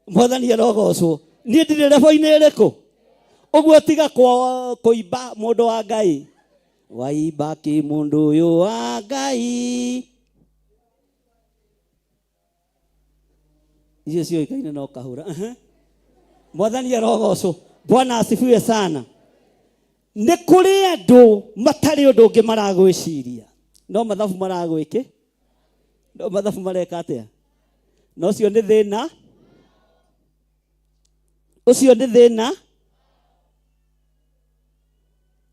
Mwathani arogocwo. Niĩ ndirĩ rebo-inĩ ĩrĩkũ. Ũguo tiga kũimba mũndũ wa Ngai. Waimba kĩ mũndũ ũyũ wa Ngai. Icio cioĩkaine no kahũra. Mwathani arogocwo. Bwana asifiwe sana. Nĩ kũrĩ andũ matarĩ ũndũ ũngĩ maragwĩciria. No mathabu maragwĩkĩ? No mathabu mareka atĩa? No ũcio nĩ thĩna. Ũcio nĩ thĩna.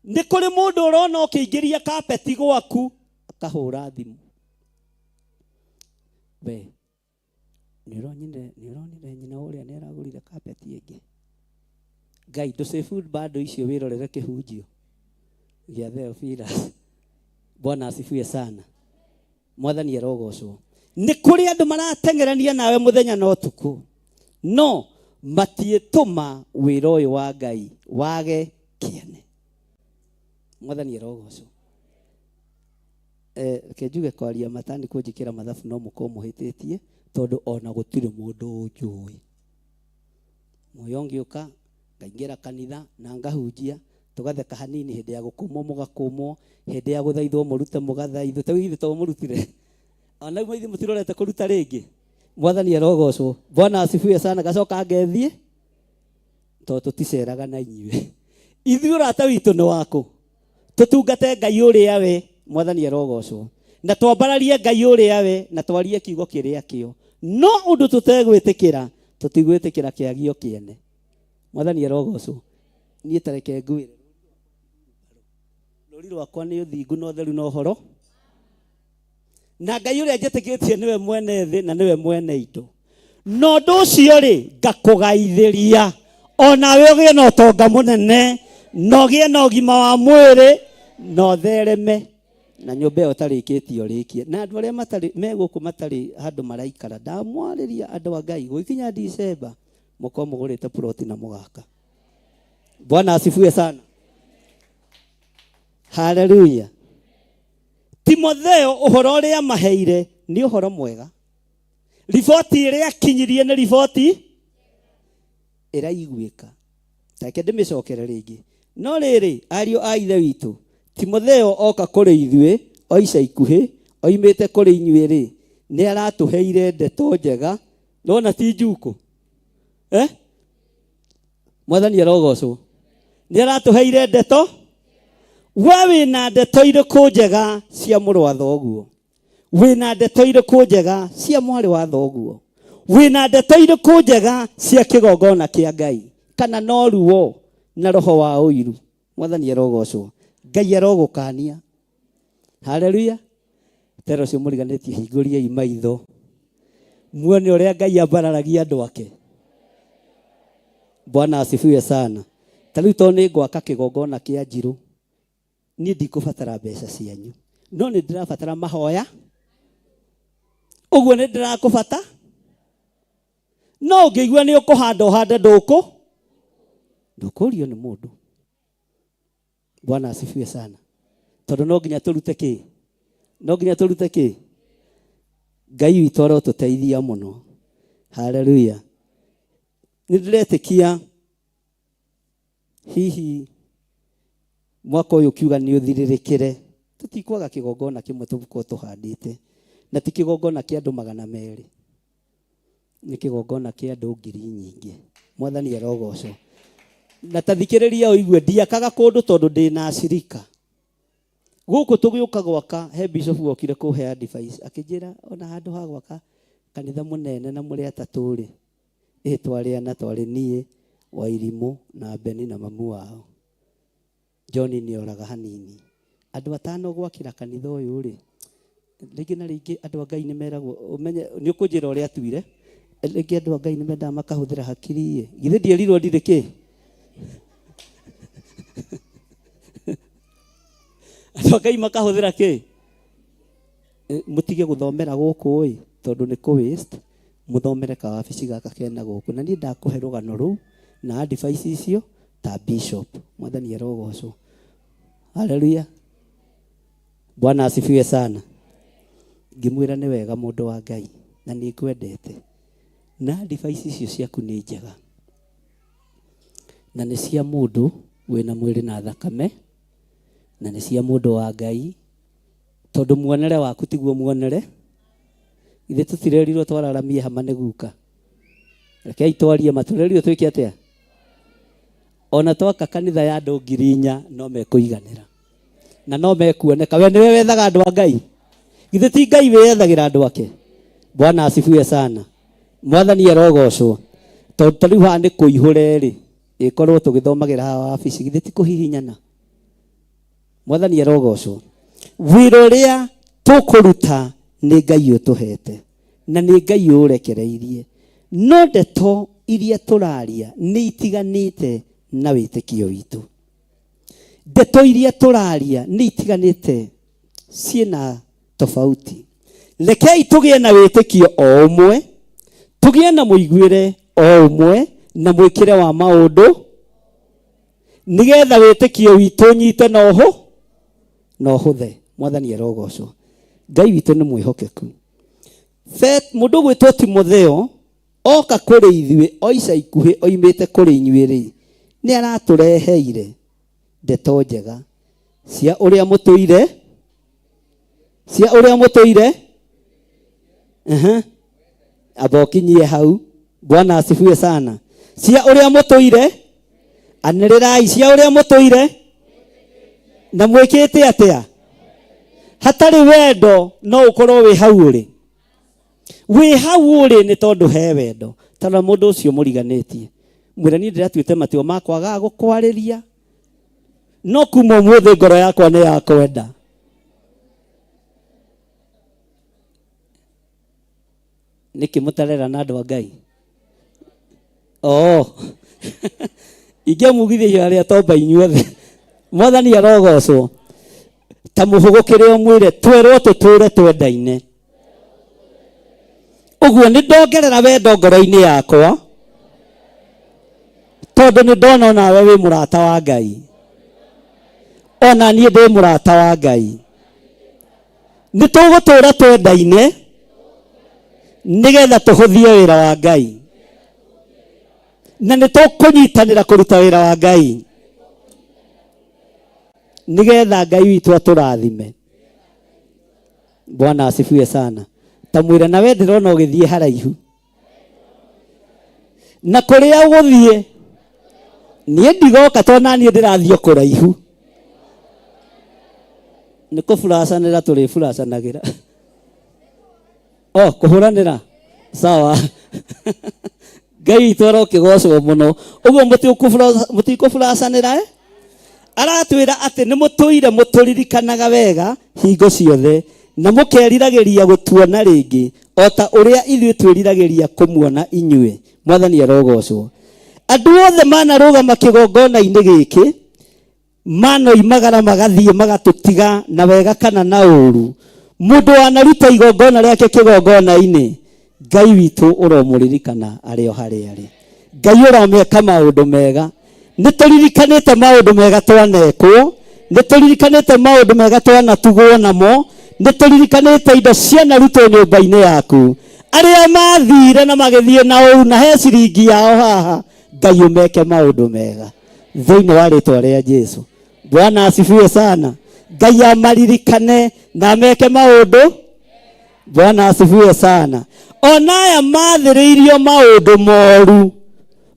Nĩ kũrĩ mũndũ ũrona ũkĩingĩria kapeti gwaku akahũra thimũ. We, nĩũronire nyina ũrĩa nĩaragũrire kapeti ĩngĩ. Ngai ndũsave bado icio wĩrorere kĩhunjio gĩa Theophilus. Bwana asifiwe sana. Mwathani arogocwo. Nĩ kũrĩ andũ marateng'erania nawe mũthenya na ũtukũ. No matiĩtũma wĩra ũyũ wa Ngai wage kĩene. Mwathani arogocwo. Kenjuge kwaria matani kũnjĩkĩra mathabu no mũkorwo mũhĩtĩtie tondũ ona gũtirĩ mũndũ ũnjũĩ. Muoyo ngĩũka ngaingĩra kanitha na ngahunjia tugatheka hanini hĩndĩ ya gũkũmwo mũgakũmwo, hĩndĩ ya gũthaithwo mũrute mũgathaithwo. Ta wĩithĩ to mũrutire. Ona mwĩthĩ mũtirorete kũruta rĩngĩ. Mwathani arogocwo. Bwana asifiwe sana. Gacoka ngethiĩ to tũticeraga na inyuĩ. Ithuĩ ũrata witũ nĩ waku. Tũtungate Ngai ũrĩa we. Mwathani arogocwo. Na twambararie Ngai ũrĩa we na twarie kiugo kĩrĩa kĩo. No ũndũ tũtegwĩtĩkĩra tũtigwĩtĩkĩra kĩagio kĩene. Mwathani arogocwo. Niĩ tareke ngwĩre. Rũri rwakwa nĩ ũthingu na ũtheru na ũhoro. Na Ngai ũrĩa njĩtĩkĩtie nĩwe mwene thĩ na nĩwe mwene indo. No ũndũ ũcio rĩ ngakũgaithĩria. Onawe ũgĩe na ũtonga mũnene. Na ũgĩe na ũgima wa mwĩrĩ. Na ũthereme. Na nyũmba ĩyo tarĩkĩtio rĩkie. Na andũ arĩa megũkũ matarĩ handũ maraikara. Ndamwarĩria andũ a Ngai gũkinya December. Mũkorwo mũgũrĩte ploti na mũgaka. Bwana asifiwe sana. Hallelujah. Timotheo ũhoro ũrĩa maheire nĩ ũhoro mwega. Riboti ĩrĩa kinyirie nĩ riboti ĩraiguĩka. Take ndĩmĩcokere rĩngĩ. No rĩrĩ ariũ a ithe witũ Timotheo oka kũrĩ ithuĩ o ica ikuhĩ oimĩte kũrĩ inyuĩ rĩ nĩ aratũheire ndeto njega. Nona ti njuku. Mwathani arogocwo. Nĩ aratũheire ndeto. We wĩna ndeto irĩkũ njega cia mũrũ wa thoguo? Wĩna ndeto irĩkũ njega cia mwarĩ wa thoguo? Wĩna ndeto irĩkũ njega cia kĩgongona kĩa Ngai? Kana no ruo na roho wa ũiru? Mwathani arogocwo. Ngai arogũkania. Haleluya. Tero ũcio mũriganĩtie hingũriei maitho. Muone ũrĩa Ngai ambararagia andũ ake. Bwana asifiwe sana. Tarĩu to nĩ gwaka kĩgongona kĩa njirũ. Niĩ ndikũbatara mbeca cianyu. No nĩ ndĩrabatara mahoya. Ũguo nĩ ndĩrakũbata. No ũngĩigua nĩ ũkũhanda ũhande ndũkũrio nĩ mũndũ. Bwana asifiwe sana. Tondũ no nginya tũrute kĩ? No nginya tũrute kĩ? Ngai witũ arotũteithia mũno. Haleluya. Nĩ ndĩretĩkia hihi mwaka ũyũ kiuga nĩ ũthirĩrĩkĩre. Tũtikwaga kĩgongona kĩmwe tũkorwo tũhandĩte. Na ti kĩgongona kĩa andũ 200. Nĩ kĩgongona kĩa andũ 1000. Mwathani arogocwo. Na tathikĩrĩria ũigue ndiakaga kũndũ tondũ ndĩna acirika. Gũkũ tũgĩũka gwaka he bishop wokire kũhe advice akĩnjĩra ona handũ ha gwaka kanitha mũnene na mũrĩ atatũ rĩ twarĩana twarĩ niĩ Wairimũ na Beni na mamu wao. John nĩ oraga hanini. Andũ 5 gwakĩra kanitha ũyũ rĩ rĩngĩ na rĩngĩ andũ a Ngai nĩ meragwo ũmenye nĩ ũkũnjĩra ũrĩa atuire. Rĩngĩ andũ a Ngai nĩ mendaga makahũthĩra hakiri. Githĩ ndierirwo ndirĩ kĩ? Andũ a Ngai makahũthĩra kĩ? Mũtige gũthomera gũkũ ĩ tondũ nĩ kũ waste. muthomere ka wabici gaka kena guku na ni ndakuhe rugano ru na advice icio ta bishop. Mwathani arogocwo. Haleluya. Bwana asifiwe sana. Ngimwira ni wega mundu wa Ngai na ni kwendete. Na advice icio ciaku ni njega. Na ni cia mundu wina mwiri na thakame. Na ni cia mundu wa Ngai. Tondu muonere waku tiguo muonere. Ithe tutirerirwo twararamie hama ni guka. Rekei twarie maturerirwo twike atia. Ona twaka kanitha ya andu 4,000 no mekuiganira. Na no mekuoneka. We niwe wethaga andu a Ngai. Ithe ti Ngai wethagira andu ake. Bwana asifiwe sana. Mwathani arogocwo. Tondu tariu haha ni kuihure ri. Ikorwo tugithomagira haha wabici githe ti kuhihinyana. Mwathani arogocwo. Wira uria tukuruta ni Ngai utuhete na ni Ngai urekereirie. No ndeto iria turaria ni itiganite na witikio witu. Ndeto iria turaria ni itiganite ciina tofauti. Rekei tugie na witikio o umwe, tugie na muiguire o umwe na mwikire wa maundu nigetha witikio witu nyite no huthe. Mwathani arogocwo. Ngai witu ni mwihokeku. Mundu gwitwo Timotheo oka kuri ithuĩ oica ikuhĩ oimĩte kuri inyuĩ rĩ ni aratureheire ndeto njega cia ũrĩa mũtũire abokinyie hau. Bwana asifiwe sana. Cia ũrĩa mũtũire anĩrĩrai cia ũrĩa mũtũire na mwĩkĩte atĩa. Hatari wendo no ukorwo wi hau uri. Wi hau uri ni tondu he wendo. Tara mundu ucio muriganitie. Mwira ni ndiratuite matio makwaga gukwariria. No kuma muthe ngoro yakwa ni yakwenda. Niki mutarera na andu a Ngai. Inge mugithia aria tomba inyuothe. Mwathani arogocwo. Ta muhugukire omwire twerwo tuture twendaine. Uguo ni ndongerera wendo ngoro-ini yakwa tondu ni ndona nawe wi murata wa Ngai. Ona nie ndi murata wa Ngai. Ni tugutura twendaine nigetha tuhuthie wira wa Ngai. Na ni tukunyitanira kuruta wira wa Ngai nigetha Ngai witu aturathime. Bwana asifiwe sana. Tamwira nawe ndirona ugithie haraihu. Na kuria uguthie nie ndigoka tona nie ndirathio kuraihu. Ni kufuracanira turi furacanagira. Kuhuranira. Sawa. Ngai twaro kigocwo muno. Uguo mutikufuracanira aratwira ati ni mutuire muturirikanaga wega hingo ciothe na mukeriragiria gutuona ringi ota uria ithuĩ twiriragiria kumuona inyue. Mwathani arogocwo. Andu othe manarugama kigongona-ini giki manoimagara magathie magatutiga na wega kana na uru. Mundu wanaruta igongona riake kigongona-ini Ngai witu uromuririkana ario hari ari. Ngai uromeka maundu mega. Nitulirikanite maundu mega twanekwo. Nitulirikanite maundu mega twanatugwo namo. Nitulirikanite indo ciana rutwo nyumba-ini yaku. Aria mathire na magithie na uru na he ciringi yao haha. Ngai umeke maundu mega thiini wa ritwa ria Jesu. Bwana asifiwe sana. Ngai amaririkane na ameke maundu. Bwana asifiwe sana. Onaya mathiriirio maundu moru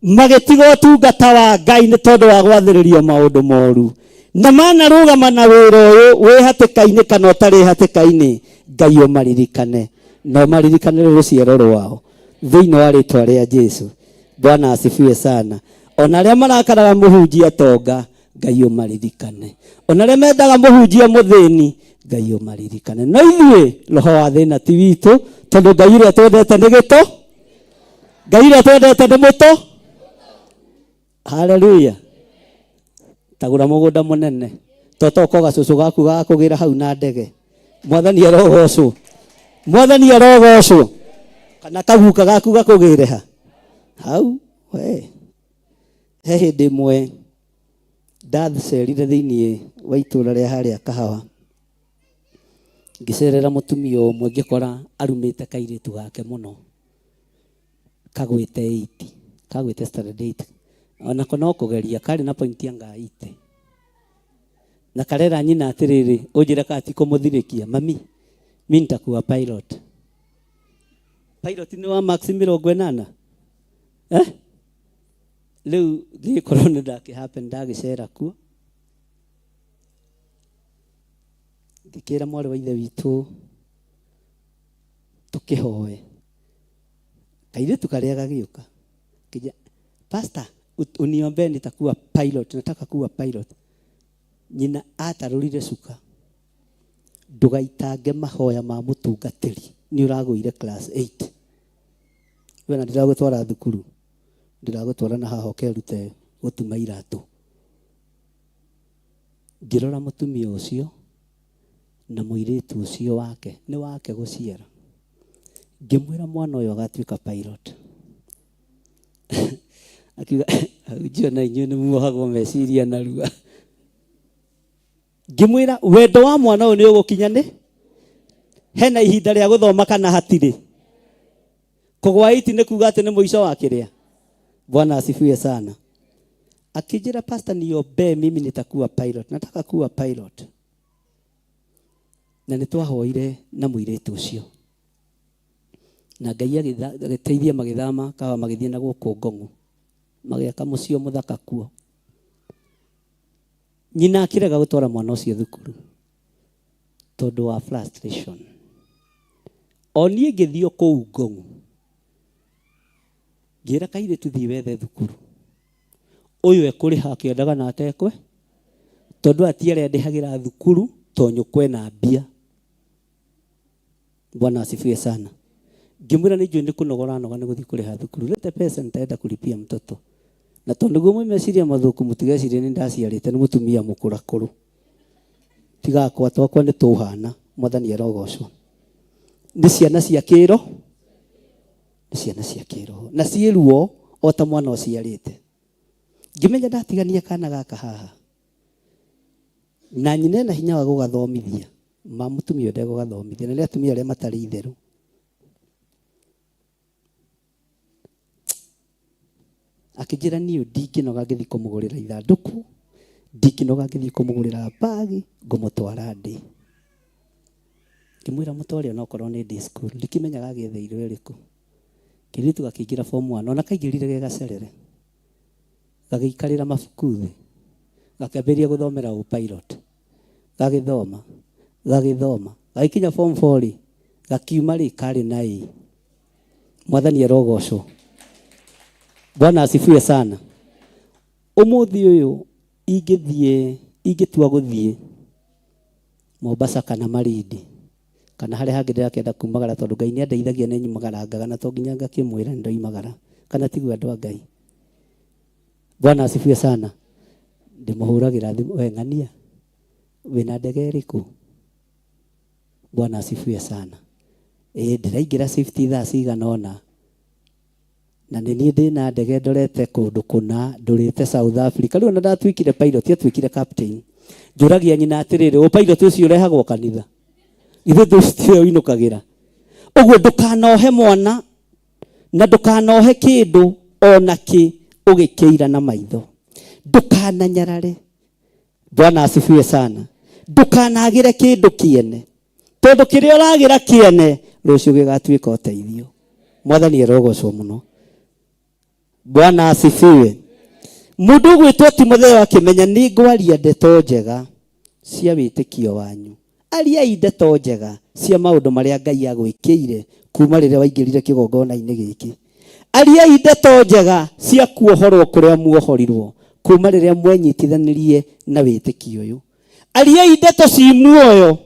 magetigo tungata wa Ngai ni tondu wa gwathiririo maundu moru. Na manarugama na wira uyu wi hatikaini kana utari hatikaini. Ngai umaririkane no maririkane ruciaro rwao thiini wa ritwa ria Jesu. Bwana asifiwe sana. Ona aria marakaraga muhunjia tonga Ngai umaririkane. Ona aria mendaga muhunjia muthini Ngai umaririkane. No ithuĩ roho wa thĩna ti witũ tondu Ngai ũrĩa twendete nĩ gĩto. Ngai ũrĩa twendete nĩ mũto. Haleluya. Tagura mũgũnda mũnene totoka gacucu gaku gakũgira hau na ndege. Mwathani arogocwo. Mwathani arogocwo. kana kaguka gaku gakugire ha hau we he hindi mwe ndacerire thiini wa itura ria haria Kahawa ngicerera mutumia umwe ngikora arumite kairitu gake muno kagwite 80 kagwite standard 8 ona kono kugeria kari na point anga 80 na karera nyina atiriri unjira kati kumuthirikia mami mimi nitakuwa pilot ni wa max 80 leo gikorona ndake happen ndagicera kuo ngikira mwari wa ithe witu tukihoe kairitu karia gagiuka kija pastor uniombe nitakuwa pilot nataka kuwa pilot nyina atarurire suka ndugaitange mahoya ma mutungatiri ni uragwire class 8 wena ndiragutwara thukuru ndiragutwara na haho kerute gutuma iratu ngirora mutumia ucio na muiritu ucio wake ni wake guciara ngimwira mwana uyo agatuika pilot akiuga ujio na inyu ni muhagwo meciria na ruga ngimwira wendo wa mwana uyu ni ugukinya ni hena ihinda ria guthoma kana hatiri kugwa iti ni kuga ati ni muico wa kiria Bwana asifiwe sana akijira pastor niombe mimi nitakuwa pilot nataka kuwa pilot na nitwahoire na muiritu ucio na Ngai agiteithia magithama kawa magithie na guku Ngongu magiaka mucio muthaka kuo nyina akirega gutwara mwana ucio thukuru tondu wa frustration oni ngithio kuu Ngongu ngira kaire tuthii wethe thukuru uyu ekuriha akiendaga na atekwe tondu atiere ndihagira thukuru tonyo kwena mbia Bwana asifiwe sana ngimwira ni njui ndikunogora noga ni guthi kuriha thukuru lete pesa nitaenda kulipia mtoto na tondu gumwe meciria mathuku mutigeciria ni ndaciarite ni mutumia mukurakuru tiga kwa twakwa ni tuhana mwathani arogocwo ni ciana cia kiro ni ciana cia kiro na cieruo o ta mwana uciarite ngimenya ndatigania kana gaka haha na nyine na hinya wa gugathomithia ma mutumia ndego gathomithia na ria atumia aria matari itheru akijira niyo ndinginoga ngithi kumugurira ithanduku ndinginoga ngithi kumugurira bagi ngumutwara ndi kimwira mutwari ona okorwo ni day school ndikimenyaga githiirwo iriku kiritu gakigira form 1 ona kaigirire gegacerere gagiikarira mabuku thi gakaberia guthomera u pilot gagithoma gakinya form 4 gakiuma ri kari nai mwathani arogocwo Bwana asifiwe sana umuthi uyu ingitua guthie Mombasa kana Malindi kana hare hangi ndirakenda kumagara tondu Ngai ni andeithagia ni nyumagaranga na to nginya ngakimwira ndoimagara kana tigwa andu a Ngai Bwana asifiwe sana ndimuhuragira thimu ng'ania wina ndege iriku Bwana asifiwe sana ndiraingira safety thaa ciganona na ni ndina ndege ndorete kundu kuna ndurite South Africa riu na ndatwikire pilot atwikire captain njuragia nyina atiriri o pilot ucio urehagwo kanitha ithe ndustio inukagira ogwo ndukanohe mwana na ndukanohe kindu ona ki ugikiira na maitho ndukananyarare Bwana asifiwe sana ndukanagire kindu kiene tondu kiria uragira kiene rucio gigatwika uteithio mwathani arogocwo muno Bwana asifiwe mundu gwitwo Timotheo akimenya ni ngwaria ndeto njega cia witikio wanyu aria ndeto njega cia maundu maria Ngai agwikire kuma riria waingirire kigongona-ini giki aria ndeto njega cia kuohorwo kuria muohorirwo kuma riria mwenyitithanirie na witikio uyu aria ndeto ci muoyo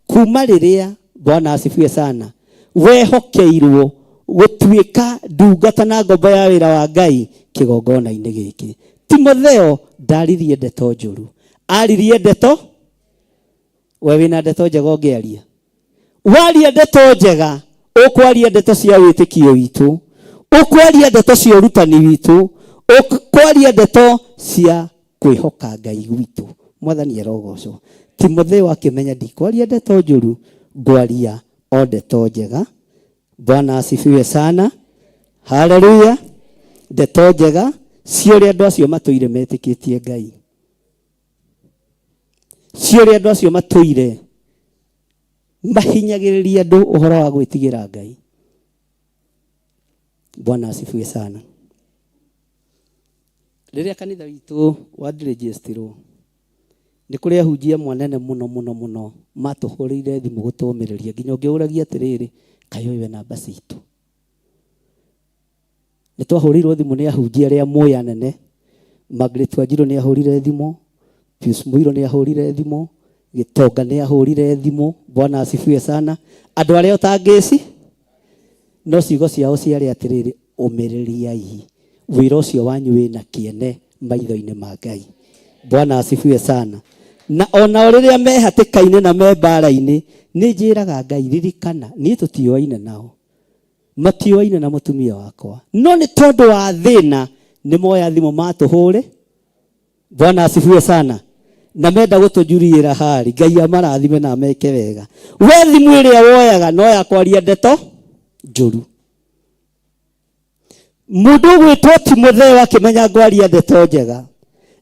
kuma riria Bwana asifiwe sana wehokeirwo gutwika ndungata na ngombo ya wira wa Ngai kigongona-ini giki Timotheo ndaririe ndeto njuru aririe ndeto we wina ndeto njega ungiaria waria ndeto njega ukwaria ndeto cia witikio witu, ukwaria ndeto cia urutani witu, ukwaria ndeto cia kwihoka Ngai witu. Mwathani arogocwo. Timotheo akimenya ndikwaria ndeto njuru, ngwaria o ndeto njega. Bwana asifiwe sana. Haleluya. Ndeto njega cio andu acio matuire metikitie Ngai, cio andu acio matuire mahinyagiriria andu uhoro wa gwitigira Ngai. Bwana asifiwe sana. Riria kanitha witu wa diregistirwo ni kuri ahunjia mwanene muno matuhurire thimu gutumiriria nginya ngiuragia atiriri kayoiwe namba citu. Ni twahurirwo thimu ni ahunjia aria moya anene. Margaret Wanjiru ni ahurire thimu, Pius Muiro ni ahurire thimu, Gitonga ni ahurire thimu. Bwana asifiwe sana. Andu aria utangisi no ciugo ciao ciari atiriri umiririai, wira ucio wanyu wina kiene maitho-ini ma Ngai. Bwana asifiwe sana. Na ona riria mehatikaine na me mbara-ini ni njiraga Ngai ririkana ni tutioine nao, matioine na mutumia wakwa, no ni tondu wa thina ni moya thimu matuhure. Bwana asifiwe sana. Na menda gutujuriira hari. Ngai amarathime na meke wega. We thimu iria woyaga no ya kwaria ndeto njuru. Mundu gwitwo Timotheo akimenya ngwaria ndeto njega,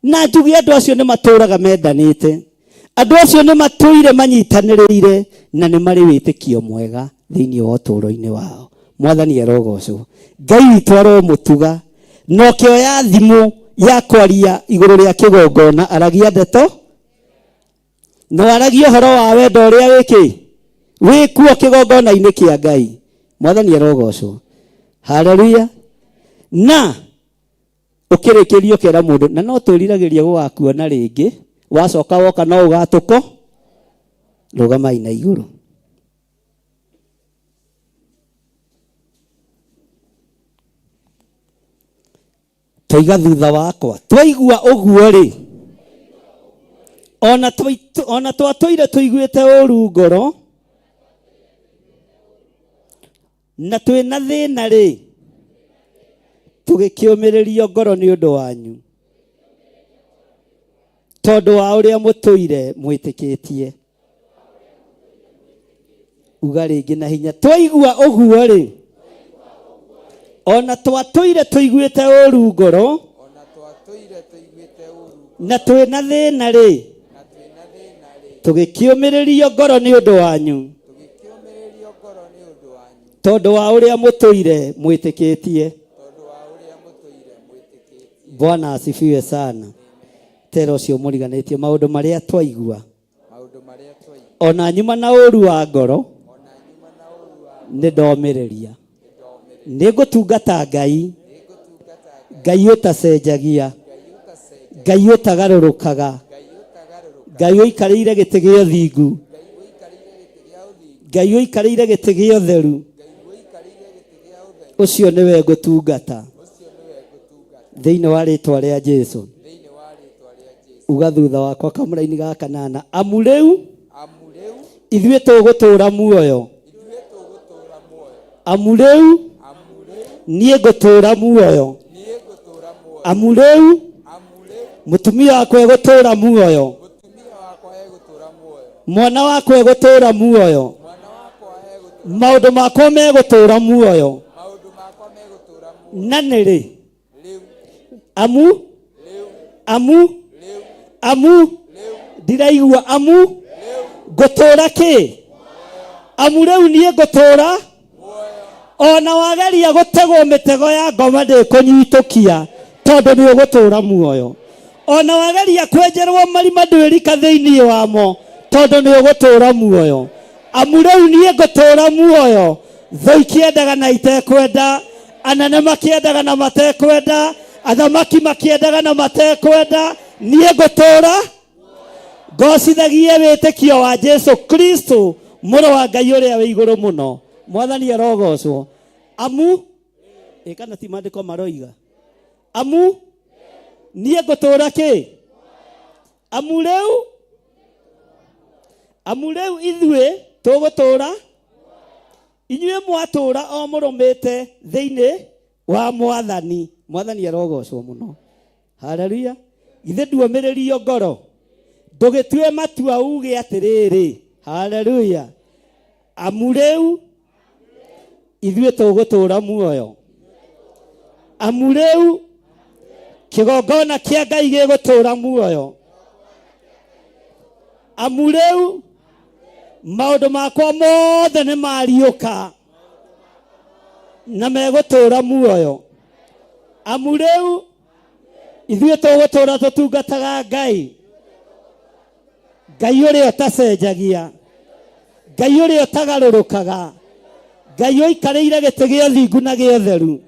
na njugi andu acio ni maturaga mendanite, andu acio ni matuire manyitanirire na ni mari witikio mwega thiini wa uturo-ini wao. Mwathani arogocwo. Ngai witu aromutuga no kioya thimu ya kwaria iguru ria kigongona aragia ndeto, no aragia uhoro wa wendo uria wikuo kigongona-ini kia Ngai. Mwathani arogocwo. Haleluya. Na ukirikirio kera mundu na no twiriragiria gugakuona ringi, wacoka woka no ugatuko. Rugamai na iguru. Twiga thutha wakwa twaigua uguo ri, ona twatoire tuiguite uru ngoro na twina thina ri, tugikiumiririo ngoro ni undu wanyu, tondu wa uria mutoire mwitikitie. Uga ringi na hinya. Twaigua uguo ri, ona twatoire tuiguite uru ngoro na twina thina ri, tugikiumiririo ngoro ni undu wanyu, tondu wa uria mutoire mwitikitie. Bwana asifiwe sana. Tero cio muriganitie maundu maria twaigua, ona nyuma na uru wa ngoro ni ndomiriria, ni gutungata Ngai, Ngai utacenjagia, Ngai utagarurukaga, Ngai uikarire giti gio thingu, Ngai uikarire giti gio theru. Ucio niwe ngutungata thiini wa ritwa ria Jesu. Uga thutha wakwa kamura-ini ga kanana. Amu riu ithuĩ tugutura muoyo, amu riu niĩ ngũtũra muoyo, amu riu mutumia wakwa egũtũra muoyo, mwana wakwa egũtũra muoyo, maundu makwa megũtũra muoyo. Na nĩ rĩ? Amu ndiraigua. Amu ngũtũra kĩ? Amu riu niĩ ngũtũra. Ona wageria gutegwo mitego ya ngoma ndikunyitukia, tondu ni ugutura muoyo. Ona wageria kwenjerwo marima ndwirika thiini wamo, tondu ni ugutura muoyo. Amu riu nie ngutura muoyo. Thau ikiendaga na itekwenda, anene makiendaga na matekwenda, athamaki makiendaga na matekwenda, nie ngutura ngocithagie witikio wa Jesu Kristo, muru wa Ngai uria wi iguru muno. Mwathani arogocwo. Amu kana ti mandiko maroiga. Amu nie ngutura ki? Amu riu ithuĩ tugutura. inyuĩ mwatura o mũrũmĩte thĩinĩ wa mwathani. Mwathani arogocwo mũno. Haleluya. Githĩ nduomĩrĩrio ngoro? Ndũgĩtue matua uge atĩrĩrĩ. Haleluya. Amu rĩu ithuĩ tũgũtũra muoyo. Amu rĩu kĩgongona kĩa Ngai gĩgũtũra muoyo. Amu rĩu maũndũ makwa mothe nĩ mariũka na megũtũra muoyo. Amu rĩu ithuĩ tũgũtũra tũtungataga Ngai. Ngai ũrĩa ũtacenjagia. Ngai ũrĩa ũtagarũrũkaga. Ngai ũikarĩire gĩtĩ gĩa ũthingu na gĩa ũtheru.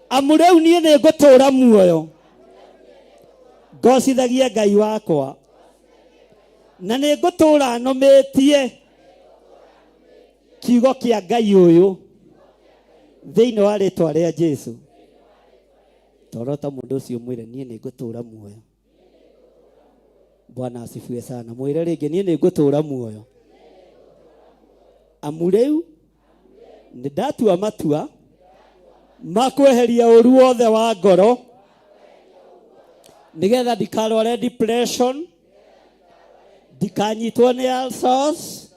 Amu rĩu niĩ nĩ ngũtũra muoyo ngocithagia Ngai wakwa. Na nĩ ngũtũra nũmĩtie kiugo kĩa Ngai ũyũ thĩinĩ wa rĩtwa rĩa Jesũ. Torota mũndũ ũcio mwĩre niĩ nĩ ngũtũra muoyo. Bwana asifiwe sana. Mwĩre rĩngĩ niĩ nĩ ngũtũra muoyo. Amu rĩu nĩ ndatua matua ma kweheria ũru wothe wa ngoro nĩgetha ndikarware depression, ndikanyitwo nĩ ulcers,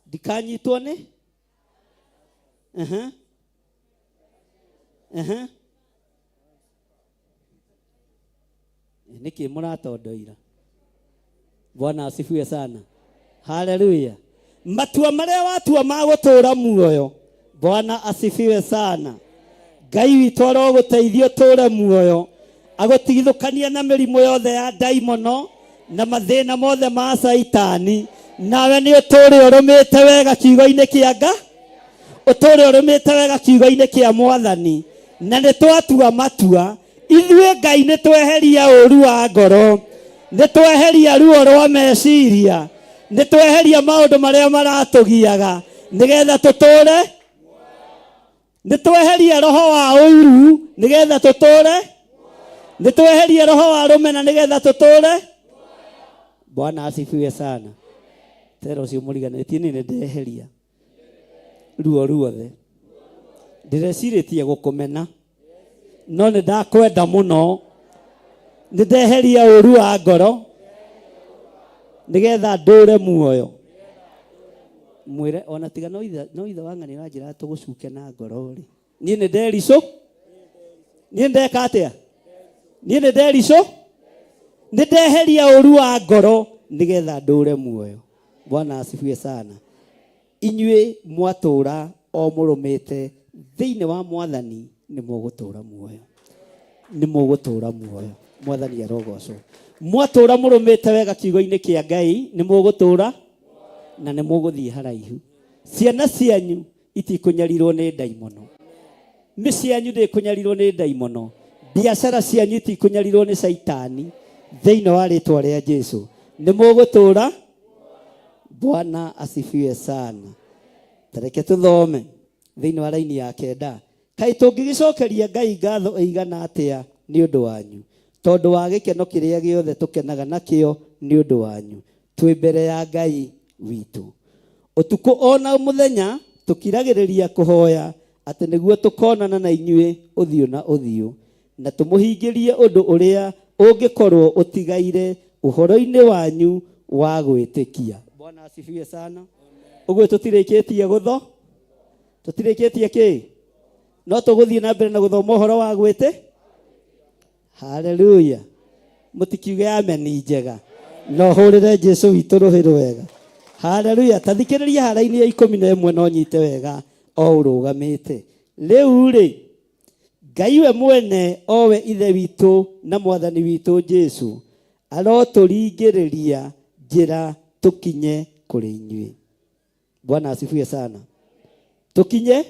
ndikanyitwo nĩ nĩkĩ mũratondoira. Bwana asifiwe sana. Haleluya. Matua marĩa watua ma gũtũra muoyo. Bwana asifiwe sana. Ngai witũ arogũteithia ũtũre muoyo, agũtigithũkania na mĩrimũ yothe ya daimono na mathĩna mothe ma Saitani. Nawe nĩ ũtũre ũrũmĩte wega kiugo-inĩ kĩa Ngai, ũtũre ũrũmĩte wega kiugo-inĩ kĩa Mwathani. Na nĩ twatua matua ithuĩ Ngai nĩ tweheria ũru wa ngoro, nĩ tweheria ruo rwa meciria, nĩ tweheria maũndũ marĩa maratũgiaga nĩgetha tũtũre. Nĩ tweheria roho wa ũiru nĩgetha tũtũre. Nĩ tweheria roho wa rũmena nĩgetha tũtũre. Bwana asifiwe sana. Tero cio mũriganĩtie nĩ ndeheria ruo ruothe. Ndĩrecirĩtie gũkũmena no nĩ ndakwenda mũno. Nĩ ndeheria ũru wa ngoro nĩgetha ndũre muoyo. Mwĩre ona tiga no ithe wa ng'ani ranjĩra tũgũcuke na ngoro rĩ. Niĩ nĩ ndericũ. Niĩ ndeka atĩa? Niĩ nĩ ndericũ. Nĩ ndeheria ũru wa ngoro nĩgetha ndũre muoyo. Bwana asifiwe sana. Inyuĩ mwatũra o mũrũmĩte thĩinĩ wa Mwathani nĩ mũgũtũra muoyo. Nĩ mũgũtũra muoyo. Mwathani arogocwo. Mwatũra mũrũmĩte wega kiugo-inĩ kĩa Ngai nĩ mũgũtũra na nĩ mũgũthiĩ haraihu. Ciana cianyu itikũnyarirwo nĩ daimono. Mĩciĩ yanyu ndĩkũnyarirwo nĩ daimono. Biacara cianyu itikũnyarirwo nĩ Saitani thĩinĩ wa rĩtwa rĩa Jesũ. Nĩ mũgũtũra. Bwana asifiwe sana. Tareke tũthome thĩinĩ wa raini ya 9. Kaĩ tũngĩgĩcokeria Ngai ngatho ĩigana atĩa nĩ ũndũ wanyu, tondũ wa gĩkeno kĩrĩa gĩothe tũkenaga nakĩo nĩ ũndũ wanyu twĩ mbere ya Ngai witũ. Ũtukũ ona mũthenya tũkiragĩrĩria kũhoya atĩ nĩguo tũkonana na inyuĩ ũthiũ na ũthiũ, na tũmũhingĩrie ũndũ ũrĩa ũngĩkorwo ũtigaire ũhoro-inĩ wanyu wa gwĩtĩkia. Bwana asifiwe sana. Ũguo tũtirĩkĩtie gũtho. Tũtirĩkĩtie kĩ? No tũgũthiĩ na mbere na gũthoma ũhoro wa gwĩtĩ. Haleluya. Mũtikiuge ameni njega. No hũrĩre Jesũ witũ rũhĩ rwega. Haleluya. Tathikĩrĩria hara-inĩ ya 11 no nyite wega o ũrũgamĩte. Rĩu rĩ, Ngai we mwene owe ithe witũ na Mwathani witũ Jesũ arotũringĩrĩria njĩra tũkinye kũrĩ inyuĩ. Bwana asifiwe sana. Tũkinye.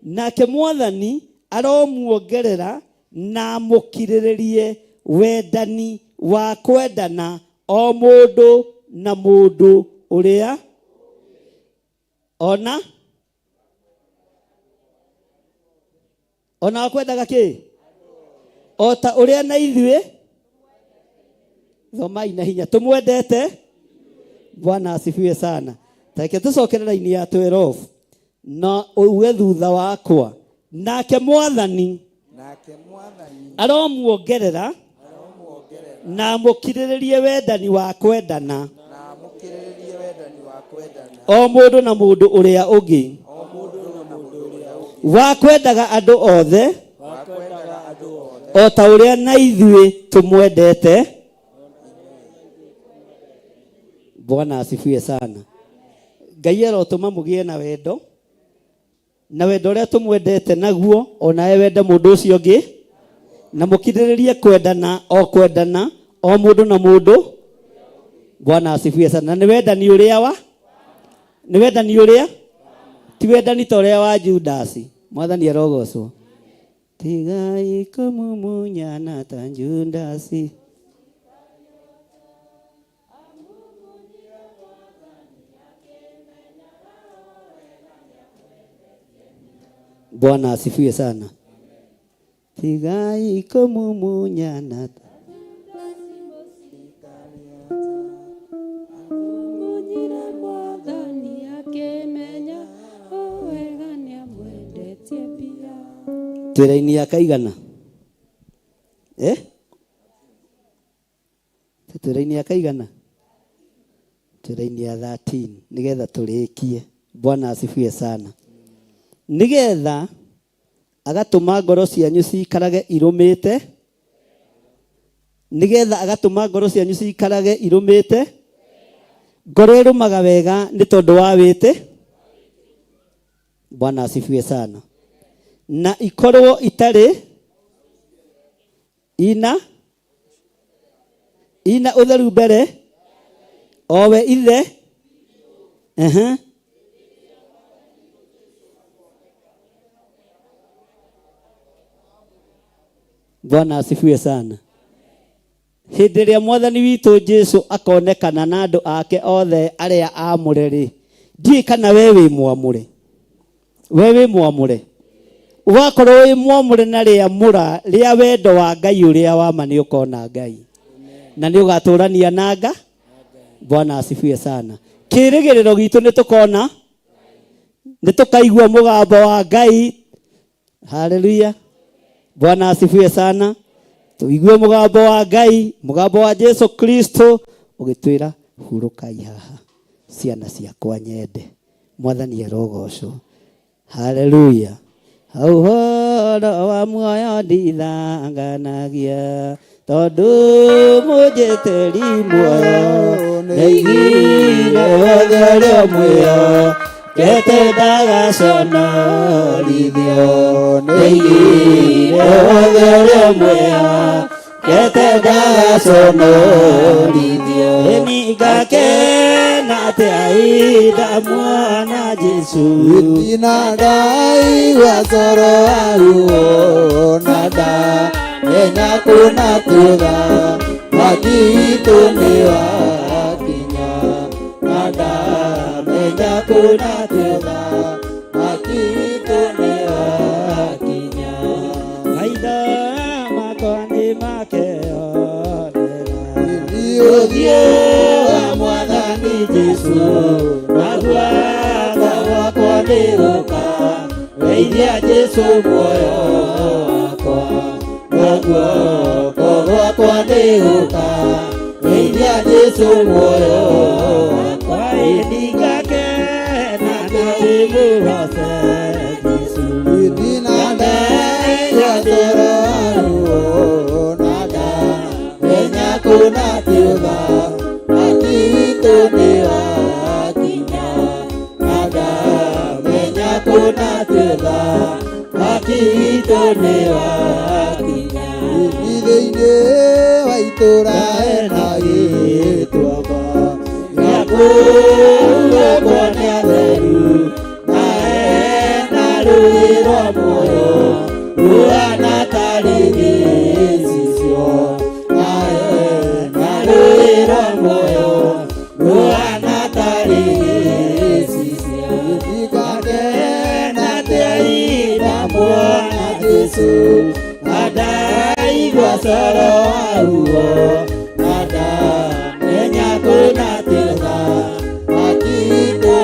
Nake Mwathani aromuongerera na mũkirĩrĩrie wendani wa kwendana o mũndũ na mũndũ ũrĩa ona wakwendaga kĩ? O ta ũrĩa na ithuĩ thomai na hinya tũmwendete. Bwana asifiwe sana. Take tucokerera-ini ya 12 na uwe thutha wakwa nake mwathani aromuongerera na mukirĩrĩrie wendani wa kwendana o mundu na mundu uria ungi wa kwendaga andu othe o ta uria na ithuĩ tumwendete. Bwana asifiwe sana. Ngai arotuma mugie na wendo uria tumwendete naguo, onawe wende mundu ucio ungi na mukirĩrĩrie kwendana o mundu na mundu. Bwana asifiwe sana. Ni wendani uria ni wendani uria ti wendani ta uria wa Judasi. Mwathani arogocwo. Tigai kumumunyana ta Judasi. Bwana asifiwe sana. Tigai kumumunyana twĩra-inĩ ya kaigana twĩra-inĩ ya kaigana twĩra-inĩ ya 13 nigetha tũrĩkie. Bwana asifiwe sana. Nigetha agatuma ngoro cianyu cikarage irumite, nigetha agatuma ngoro cianyu cikarage irumite. Ngoro irumaga wega ni tondu wa wĩtĩ. Bwana asifiwe sana. Na ikorwo itari ina utheru mbere owe ithe Bwana asifiwe sana. Hĩndĩ ĩrĩa mwathani witũ Jesu akonekana na andũ ake othe arĩa amũre, ndiĩ kana we wĩ mwamũre. We wĩ mwamũre. Ugakorwo wĩ mwamũre na rĩamũra rĩa wendo wa Ngai ũrĩa wa ma nĩ ũkona Ngai na nĩ ũgatũrania na Ngai. Bwana asifiwe sana. Kĩrĩgĩrĩro gitũ nĩ tũkona, nĩ tũkaigua mũgambo wa Ngai. Haleluya. Bwana asifiwe sana. Tuigue mugambo wa Ngai, mugambo wa Yesu Kristo ugitwira hurukai haha ciana ciakwa nyende. Mwathani arogocwo. Haleluya. Hau horo wa muoyo ndithanganagia tondu mũnjĩtĩri muoyo nĩigire wothe ũrĩa muoyo kete ndagaconorithio nĩigire wothe ũrĩa muoyo kete ndagaconorithio ni ngakena atĩ aida mwana Jesu ina ndaigua coro waguo na ndamenya kuna thutha wakiitũ nĩ wakinya na ndamenya kuna thutha wakiitũ nĩ wakinya maitho makwa nĩ makeonera ũthiũ wa mwathani Jesu naguatha gwakwa nĩ gũka geithia Jesu muoyo wakwa naguoko gwakwa nĩ gũka geithia Jesu muoyo wakwa ndigakena ndĩmũgoce Jesu ndinandaigua coro waguo na ndamenya kuna thutha wakiitũ nĩ wakinya na ndamenya kuna thutha wakiitũ nĩ wakinya thĩinĩ wa itũũra hena gĩtuamba gĩa kuugwo nĩ atheru na hena rũĩ rwa muoyo ruhana tarĩ gĩcicio na hena rũĩ rwa muoyo ruhana tarĩ gĩcicio ndikakena atĩ aida mwana Jesu na ndaigua coro waguo na ndamenya kuna thutha wakiitũ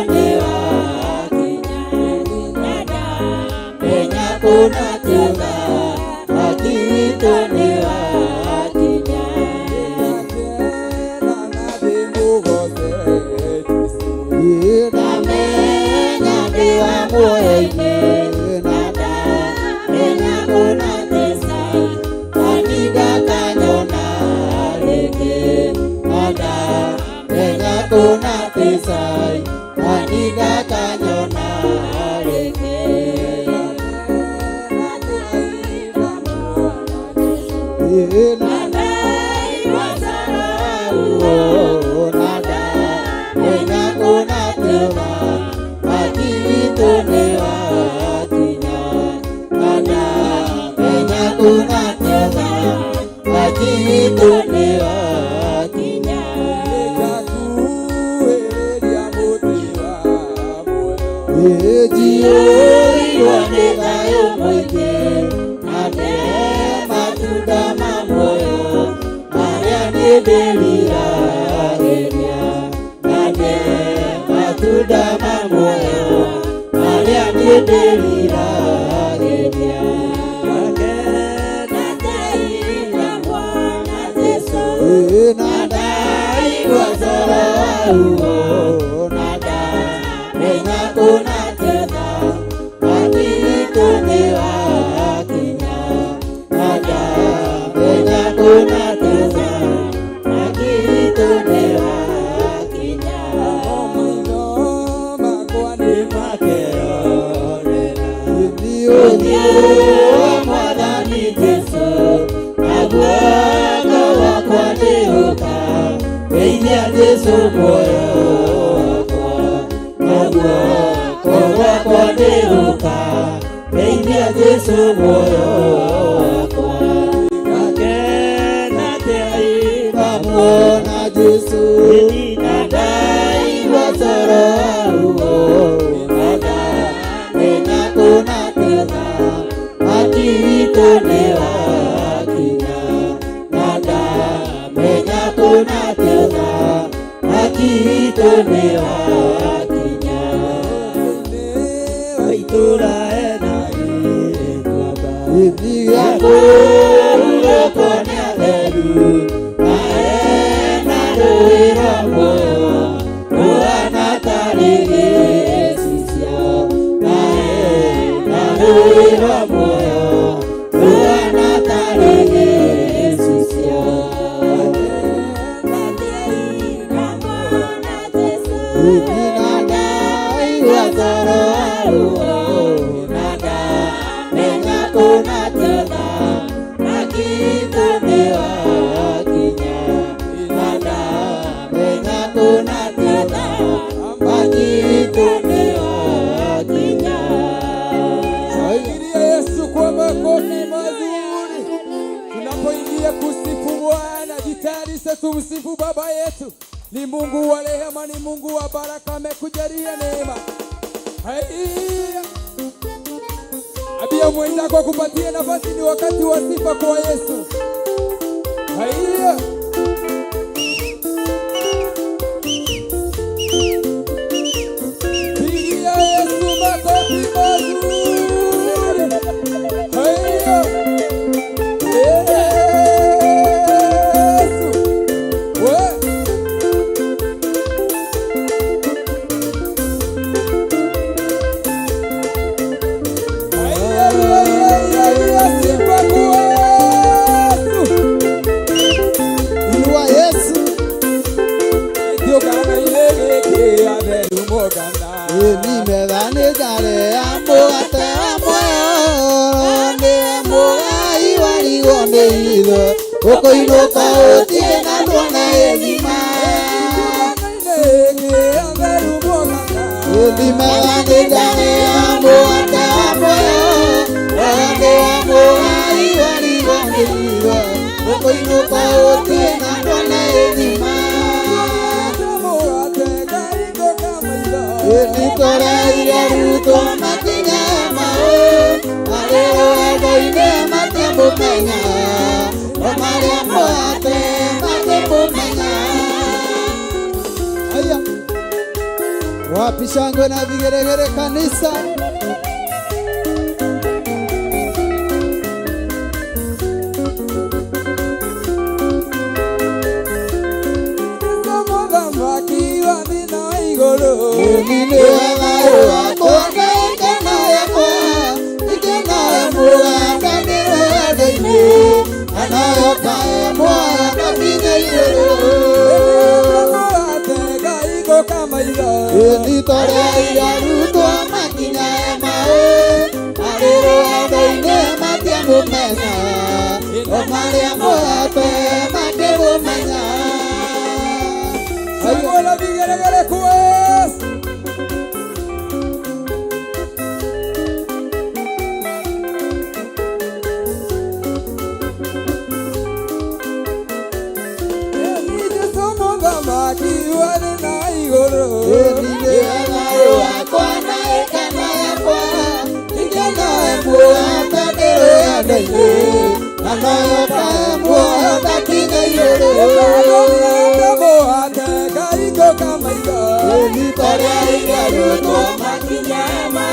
Tumsifu Baba yetu, ni Mungu wa rehema, ni Mungu wa baraka, amekujalia neema. Haya, abia mwenzako kupatia nafasi, ni wakati wa sifa kwa Yesu. Haya, pigia Yesu makofi mazuri. Haya, Okoinuka otie na tuona ezima ezima wanegane ambo ata amoyo ande ambo aiwari waneiwa okoinuka otie na tuona ezima enikora iraruto makinya mao aleo agoine matembo menya Maria Moate, Maria Menya. Aya. Wapi shangwe na vigeregere kanisa? Somoga makiwa mina igoro. Mine wala wakona ikena yakwa. Ikena mua kanira daime. Anayoka moya kabine yero Moate gaigo kamaila Editore yaruto makina mao Arero adoine matiamu mena Omaria moape makimumenya. Sagola vigeregere kues. Elije somo gamaki wale na igoro. Elije anayo akwana ekana yakwa. Igana moape dero ya daile. Anayo ka moape kinga yoro. Moate kaiko kamaiga. Elitore igaru to makinyama.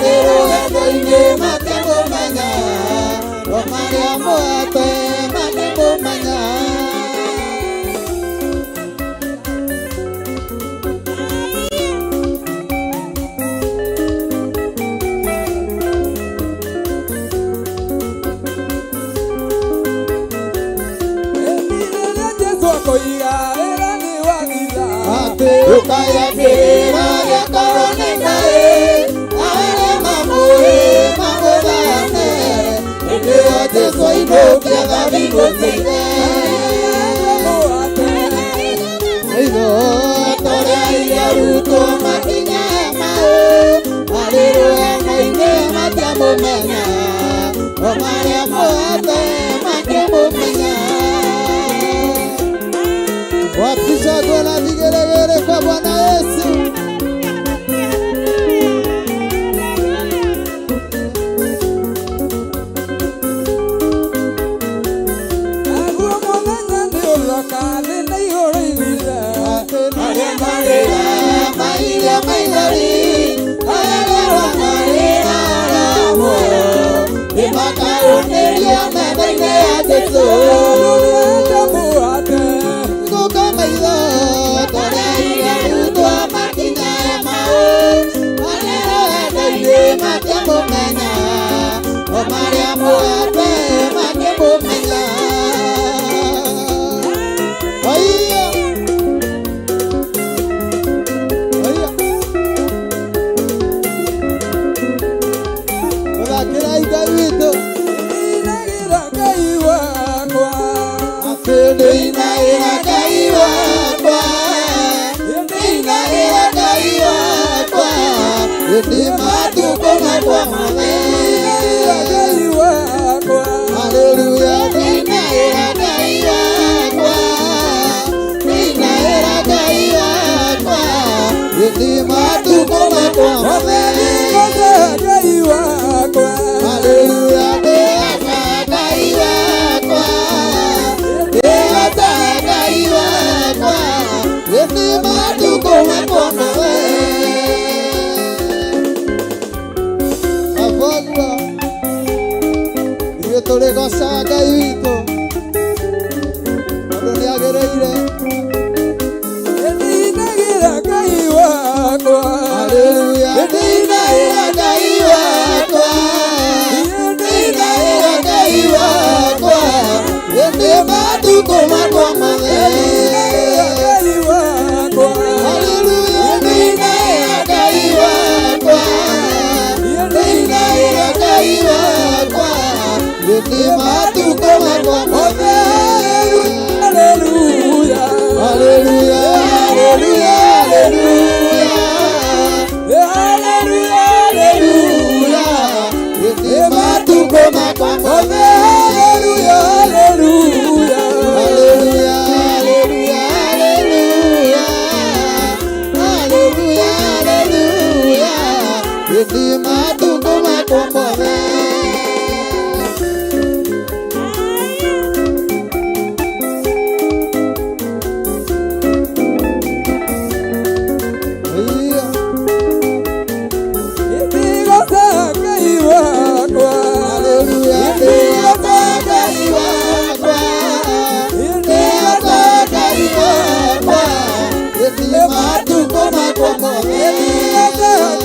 Dero ya daile makimumenya. Omaria moape makimumenya. Ukaya dera ya korone nae, are mamue mamulane, ede ate soido kia gavigo sine. Eido tore aia ruto makinya mao, alero ya noine matia mumenya, omare moate makimumenya. Wapisha gola vigeregere kwa Bwana Yesu. Agua monanya ni olokale na yoro ilira. Maria Maria, Maria Mairi, ayala Maria ramo. Imakaroneria mebene ateso. Kuka maila, tore ya ruto makinya mao. Maria daile matia mumenya. O Maria moape makimumenya. Aiya. Kira ikai wito. Inagira kai wakwa. Ina ina kai wakwa. Ina ina kai wakwa. Ini matuko makwa mame. Kai wakwa. Haleluya. Ina ina kai wakwa. Ina ina kai wakwa. Ini matuko makwa mame. Kai wakwa. Haleluya. Ina kai wakwa. Ini matuko makwa mame. Avogwa. Iyo tore gosa Ngai witũ. Tondũ nĩagereire. Inagira kai wakwa. Haleluya. Nĩinaĩra Ngai wakwa. Nĩinaĩra Ngai wakwa. Ini matuko makwa mame. Kai wakwa. Haleluya. Nĩinaĩra Ngai wakwa. Nĩinaĩra Ngai wakwa. Ini matuko makwa mame. Hallelujah. Haleluya. Haleluya. Haleluya. Haleluya. Ini matuko makwa mame. Hallelujah. Hallelujah. Haleluya. Haleluya. Haleluya. Haleluya. Ini matuko makwa mame. Iya. Ikigosa kai wakwa. Haleluya. Ndiata Ngai wakwa. Ndiata Ngai wakwa. Ini matuko makwa mame.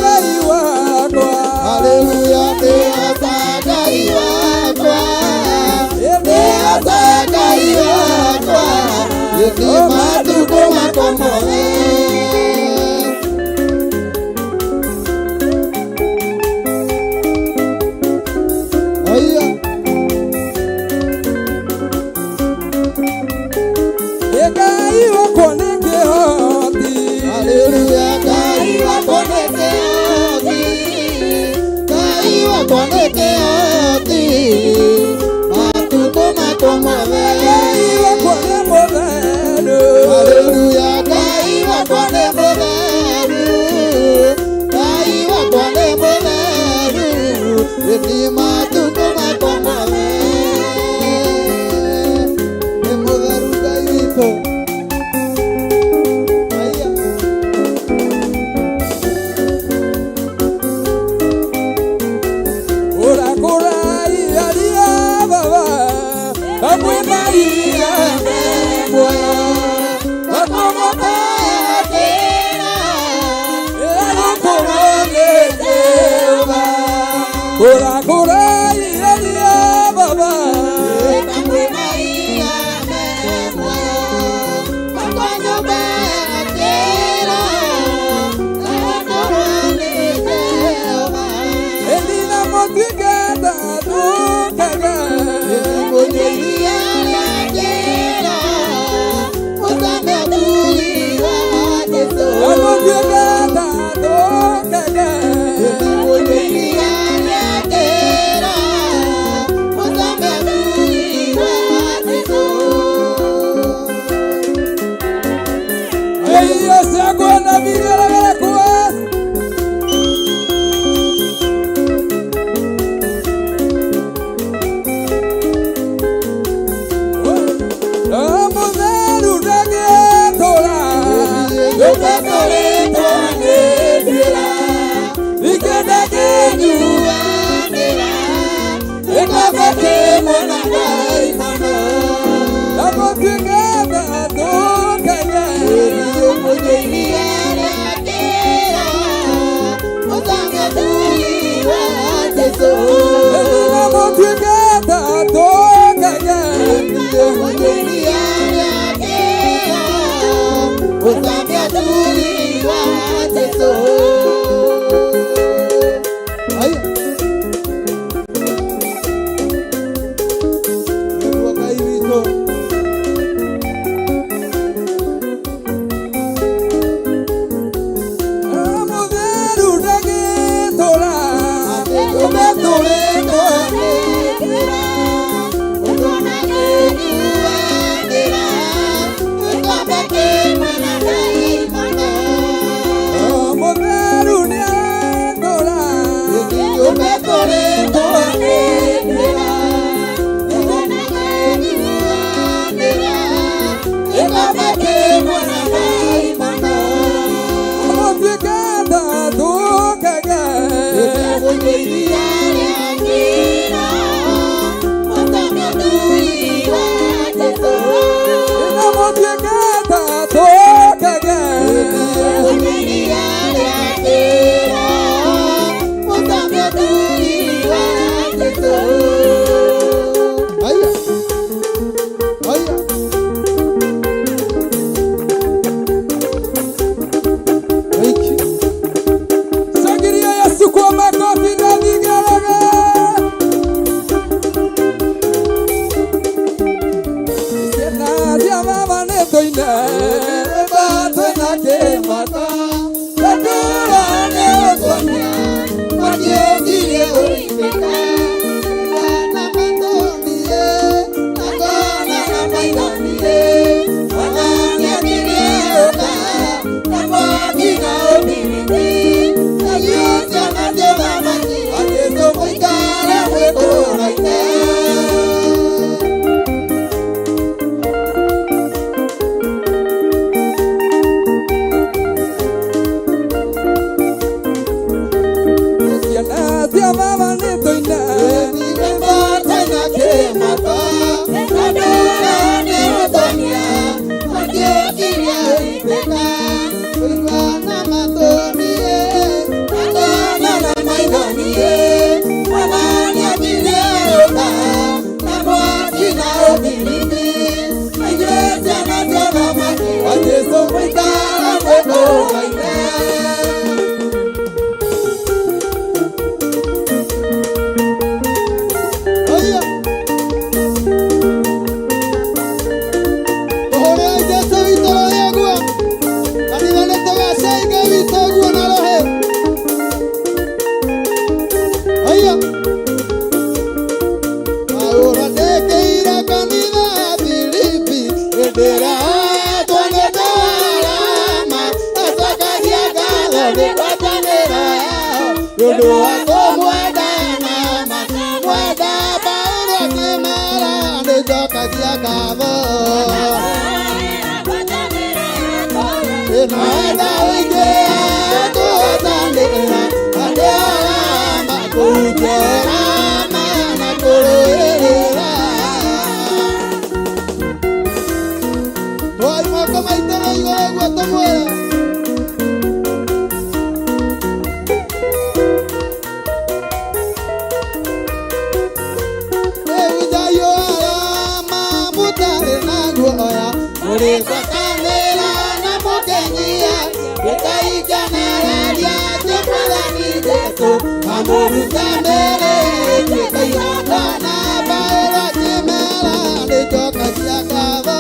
Kai wakwa. Haleluya. Ndiata Ngai wakwa. Ndiata Ngai wakwa. Ini matuko makwa mame. Iya. Ulipokanira na mukenyia Gĩkaikanaria Jemwathani Jesu Amurutanĩre Gĩkaihangana Baĩra Kimera Nĩnjokagia ngatho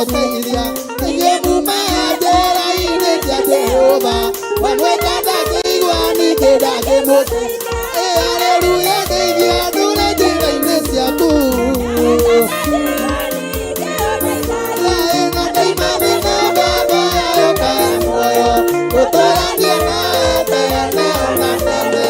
mũteithia inyuĩ muma njĩra-inĩ cia Jehova wamwĩta ndakĩigua ningĩ ndakĩmũteithia haleluya ndeithia ndũre njĩra-inĩ ciaku na ndeimane na baba ũkae muoyo ũtũranie nawe tene ona tene.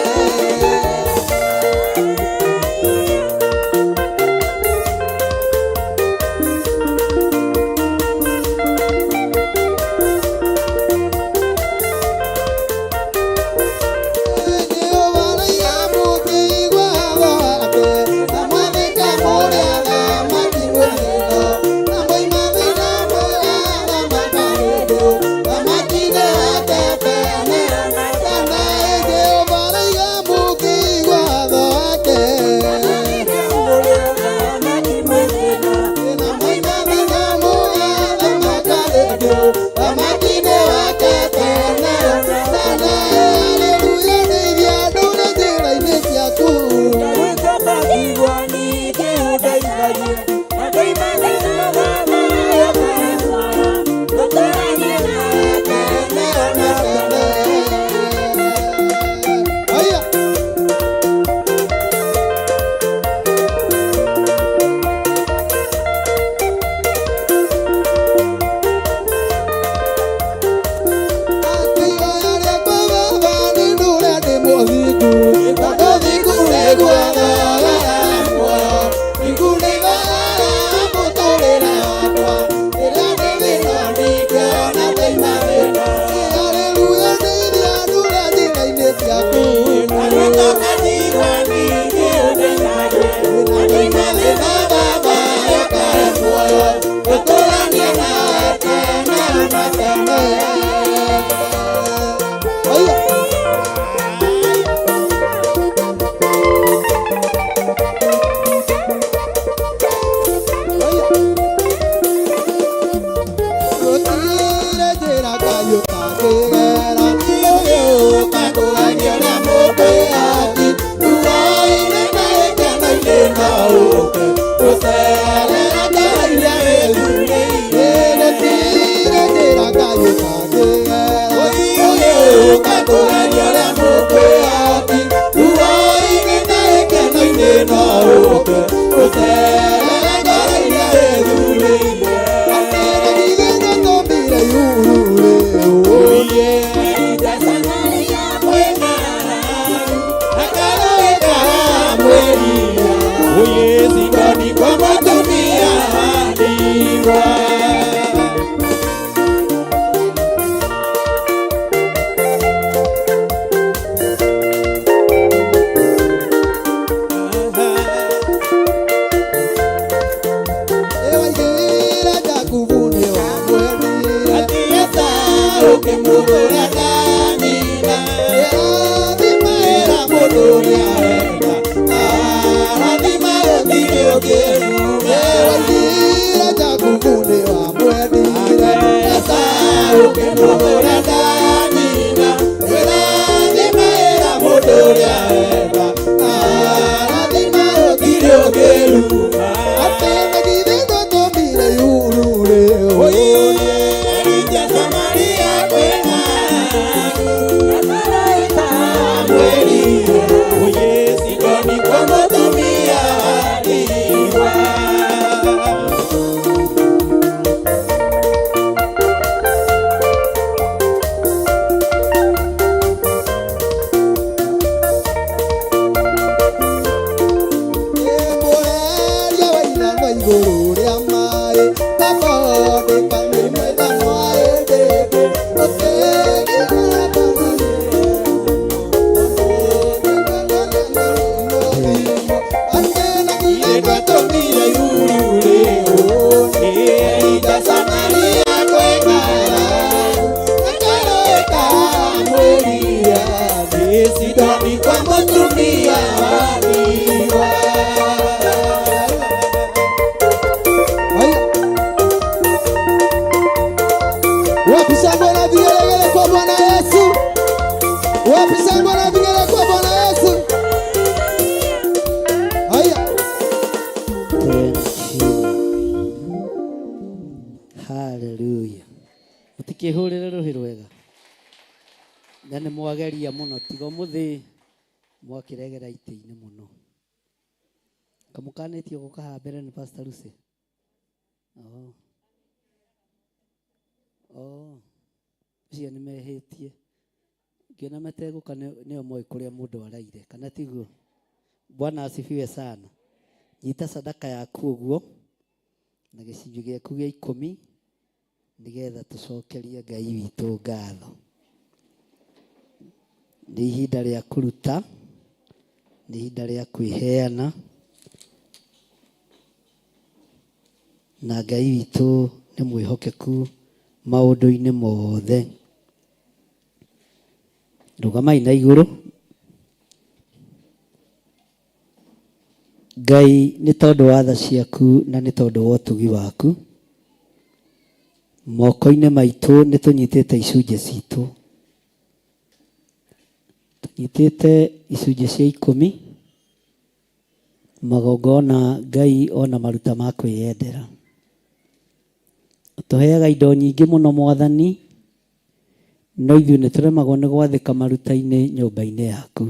nĩ mwageria mũno tiga mũthĩ mwakiregera itĩ-inĩ mũno. Kamũkanĩtio gũka haha mbere nĩ Pastor Lucy. Ũcio nĩ mehĩtie. Ngĩona mategũka nĩo moĩ kũrĩa mũndũ araire kana tiguo. Bwana asifiwe sana. Nyita sadaka yaku ũguo na gĩcunjĩ gĩaku gĩa 10 nĩgetha tũcokerie Ngai witũ ngatho. Nĩ ihinda rĩa kũruta, nĩ ihinda rĩa kwĩheana, na Ngai witũ nĩ mwĩhokeku maũndũ-inĩ mothe. Rũgamai na igũrũ. Ngai nĩ tondũ wa tha ciaku na nĩ tondũ wa ũtugi waku, moko-inĩ maitũ nĩ tũnyitĩte icunjĩ citũ. Tũnyitĩte icunjĩ cia 10 magongona Ngai ona maruta ma kwĩyendera. Tũheaga indo nyingĩ mũno Mwathani, no ithuĩ nĩ tũremagwo nĩ gwathĩka maruta-inĩ nyũmba-inĩ yaku.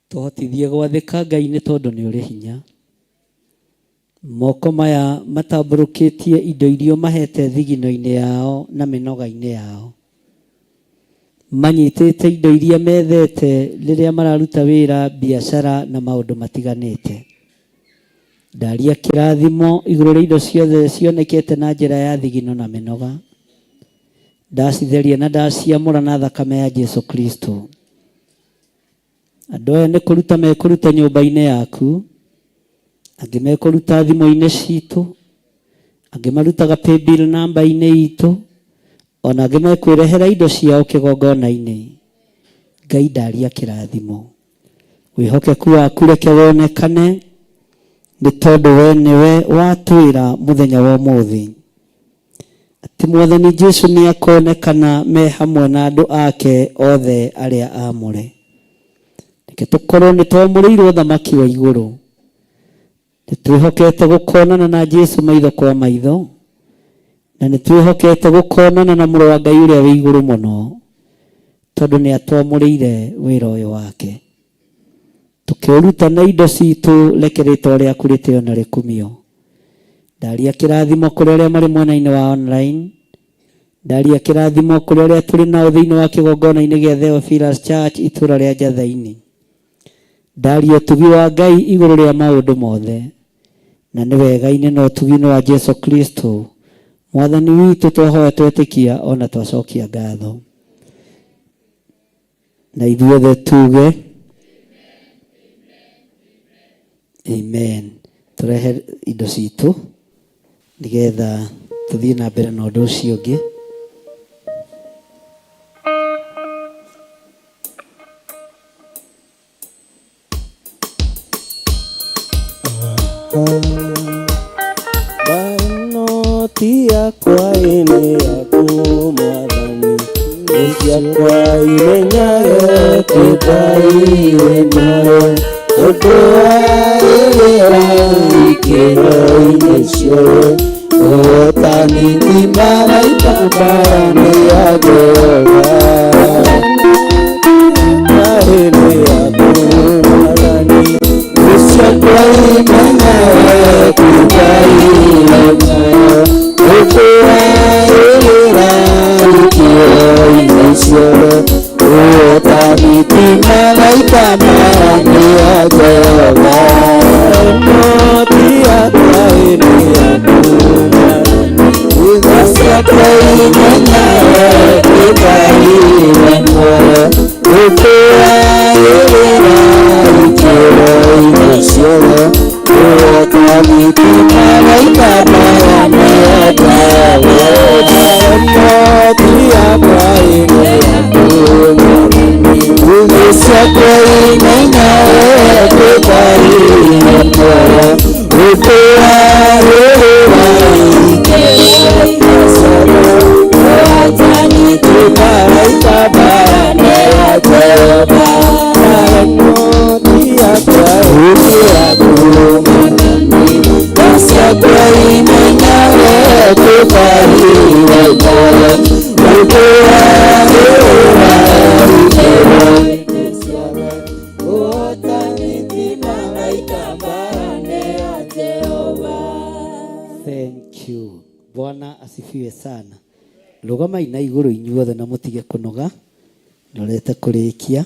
Tũhotithie gwathĩka Ngai nĩ tondũ nĩ ũrĩ hinya. Moko maya matambũrũkĩtie indo iria mahete thigino-inĩ yao na mĩnoga-inĩ yao. Manyitĩte indo iria methete rĩrĩa mararuta wĩra, biacara na maũndũ matiganĩte. Ndaria kĩrathimo igũrũ rĩa indo ciothe cionekete na njĩra ya thigino na mĩnoga. Ndacitheria na ndaciamũra na thakame ya Jesu Kristo. Andũ aya nĩ kũruta mekũruta nyũmba-inĩ yaku, angĩ mekũruta thimũ-inĩ citũ, angĩ marutaga paybill namba-inĩ itũ, ona angĩ mekwĩrehera indo ciao kĩgongona-inĩ. Ngai ndaria kĩrathimo. Wĩhokeku waku reke wonekane nĩ tondũ we nĩwe watwĩra mũthenya wa ũmũthĩ atĩ Mwathani Jesu nĩ akonekana me hamwe na andũ ake othe arĩa amũre. Reke tũkorwo nĩ twamũrĩirwo ũthamaki wa igũrũ. Nĩ twĩhokete gũkonana na Jesu maitho kwa maitho, na nĩ twĩhokete gũkonana na mũrũ wa Ngai ũrĩa wĩ igũrũ mũno, tondũ nĩ atwamũrĩire wĩra ũyũ wake. Tũkĩruta na indo citũ, reke rĩĩtwa rĩaku rĩtĩo na rĩkumio. Ndaria kĩrathimo kũrĩ arĩa marĩ mwena-inĩ wa online. Ndaria kĩrathimo kũrĩ arĩa tũrĩ nao thĩinĩ wa kĩgongona-inĩ gĩa Theophilus Church itũũra rĩa Njatha-inĩ. Ndaria ũtugi wa Ngai igũrũ rĩa maũndũ mothe, na nĩ wega-inĩ na ũtugi-inĩ wa Jesu Kristo Mwathani witũ twahoya twetĩkia ona twacokia ngatho. Na ithuothe tuge amen. Tũrehe indo citũ nĩgetha tũthiĩ na mbere na ũndũ ũcio ũngĩ. Banoti yakwa ĩnĩ yaku Mwathani, ciakwa imenyage twĩtaire nawe, ũndũ wa ĩrĩra ikĩro-inĩ ciothe, ũhotani ti maraika mbara-inĩ ya Jehova. Ĩnĩ yaku Mwathani, ciakwa imenyage twĩtaire nawe, ũndũ wa ĩrĩra ikĩro-inĩ ciothe, ũhotani ti maraika mbara-inĩ ya Jehova. Noti yakwa ĩnĩ yaku Mwathani, ciakwa imenyage twĩtaire nawe, ũndũ wa ĩrĩra ikĩro-inĩ ciothe, ũhotani ti maraika mbara-inĩ ya Jehova. Noti yakwa ĩnĩ yaku Mwathani, ciakwa imenyage twĩtaire nawe, ũndũ wa ĩrĩra ikĩro-inĩ ciothe, ũhotani ti maraika mbara-inĩ ya Jehova. Noti yakwa ĩnĩ yaku Mwathani, ciakwa imenyage twĩtaire nawe, ũndũ wa sana. Rugamai na iguru inyuothe na mutige kunoga. Norete kurikia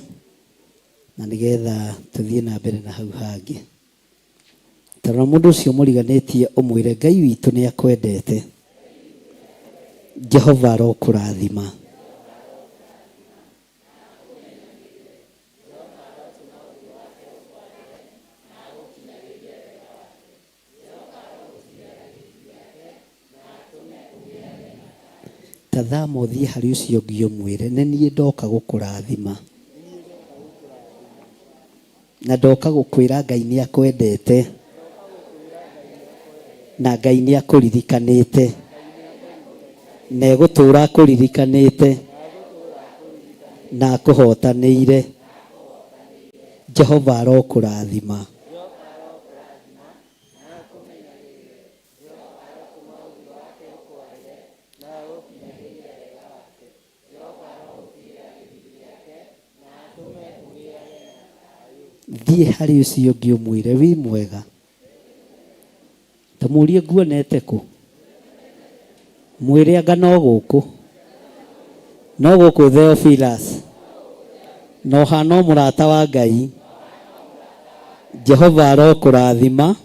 na nigetha tuthie na mbere na hau hangi. Tara mundu ucio muriganitie umwire Ngai witu ni akwendete. Jehova arokurathima. Tathama uthie hari ucio ngi umwire ni nie ndoka gukurathima. Na ndoka gukwira Ngai ni akwendete. Na Ngai ni akuririkanite. Na egutura akuririkanite. Na akuhotanĩire. Jehova arokurathima. Thie hari ucio ngi umwire wi mwega. Tamurie nguonete ku. Mwire anga no guku. No guku Theophilus. No hano murata wa Ngai. Jehova arokurathima.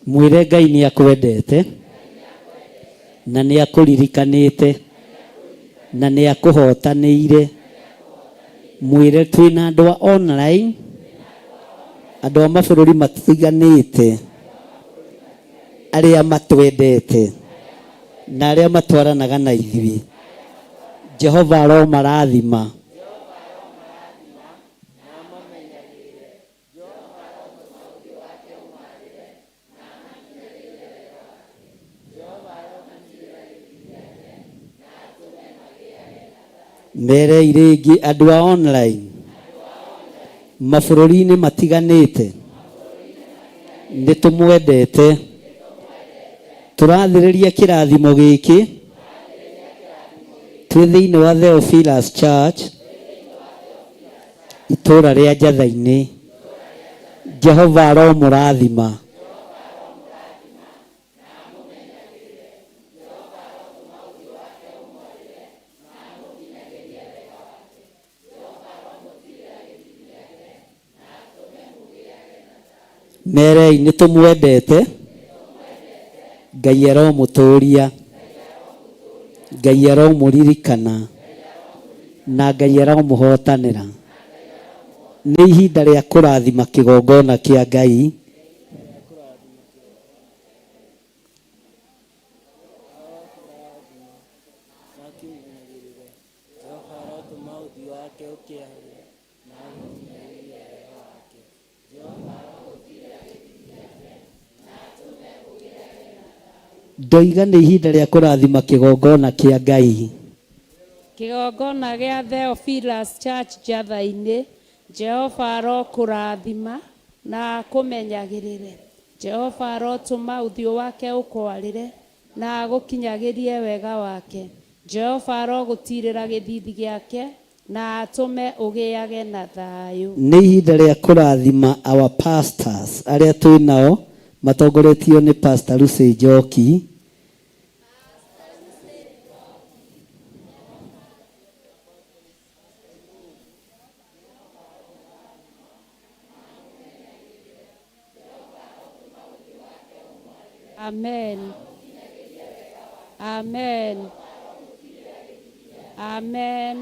Mwire Ngai ni akwendete. Na ni akuririkanite. Na ni akuhotanĩire. Mwire twina andu a online. Andu a mabũrũri matiganĩte. Aria matwendete. Na aria matwaranaga na ithuĩ. Jehova aromarathima. Mere iringi andu a online. Mabũrũri-inĩ matiganĩte. Nĩ tũmwendete. Tũrathĩrĩria kĩrathimo gĩkĩ. Twĩ thĩinĩ wa Theophilus Church. Itũũra rĩa Njatha-inĩ. Jehova aromũrathima. Merei nĩ tũmwendete. Ngai aromũtũũria. Ngai aromũririkana. Na Ngai aromũhotanĩra. Nĩ ihinda rĩa kũrathima kĩgongona kĩa Ngai. Ndoiga nĩ ihinda rĩa kũrathima kĩgongona kĩa Ngai. Kĩgongona gĩa Theophilus Church Njatha-inĩ. Jehova arokũrathima na akũmenyagĩrĩre. Jehova arotũma ũthiũ wake ũkwarĩre na agũkinyagĩrie wega wake. Jehova arogũtirĩra gĩthithi gĩake na atũme ũgĩage na thayũ. Nĩ ihinda rĩa kũrathima our pastors arĩa twĩ nao matongoretio nĩ Pastor Lucy Njoki. Amen. Amen. Amen.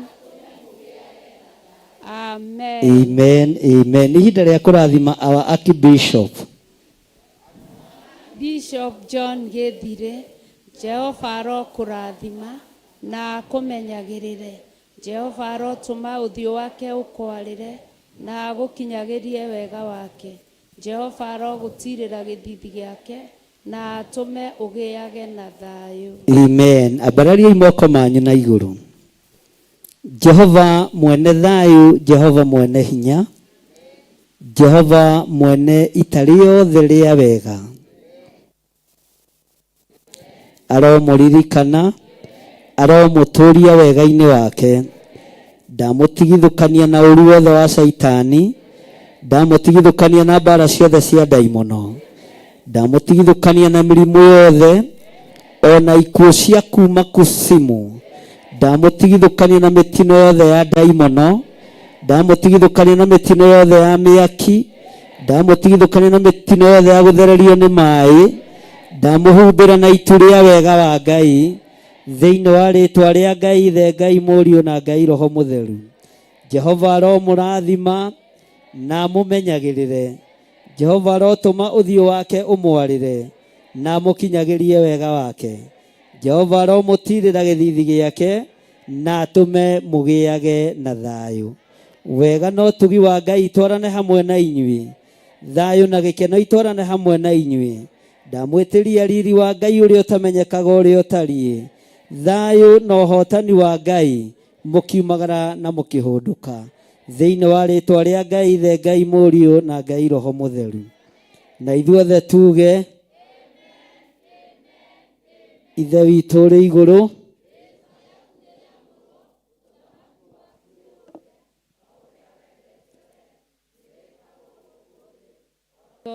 Amen. Amen. Amen. Nĩ ihinda rĩa kũrathima our Archbishop. Bishop John Githire. Jehova arokũrathima na akũmenyagĩrĩre. Jehova arotũma ũthiũ wake ũkwarĩre na agũkinyagĩrie wega wake. Jehova arogũtirĩra gĩthithi gĩake na atũme ũgĩage na thayũ. Amen. Ambarariai moko manyu na igũrũ. Jehova mwene thayũ, Jehova mwene hinya, Jehova mwene ita rĩothe rĩa wega, aromũririkana, aromũtũria wega-inĩ wake. Ndamũtigithũkania na ũru wothe wa Saitani, ndamũtigithũkania na mbara ciothe cia ndaimono, ndamũtigithũkania na mĩrimũ yothe ona ikuũ cia kuma kusimu, ndamũtigithũkania na mĩtino yothe ya ndaimono, ndamũtigithũkania na mĩtino yothe ya mĩaki, ndamũtigithũkania na mĩtino yothe ya gũthererio nĩ maĩ, ndamũhumbĩra na itu rĩa wega wa Ngai thĩinĩ wa rĩtwa rĩa Ngai Ithe, Ngai Mũriũ na Ngai Roho Mũtheru. Jehova aromũrathima na mũmenyagĩrĩre. Jehova arotũma ũthiũ wake ũmwarĩre na mũkinyagĩrie wega wake. Jehova aromũtirĩra gĩthithi gĩake na atũme mũgĩage na thayũ. Wega na ũtugi wa Ngai itwarane hamwe na inyuĩ, thayũ na gĩkeno itwarane hamwe na inyuĩ. Ndamwĩtĩria riri wa Ngai ũrĩa ũtamenyekaga ũrĩa ũtariĩ, thayũ na ũhotani wa Ngai mũkiumagara na mũkĩhũndũka thĩinĩ wa rĩtwa rĩa Ngai Ithe, Ngai Mũriũ na Ngai Roho Mũtheru. Na ithuothe tuge Ithe witũ ũrĩ igũrũ,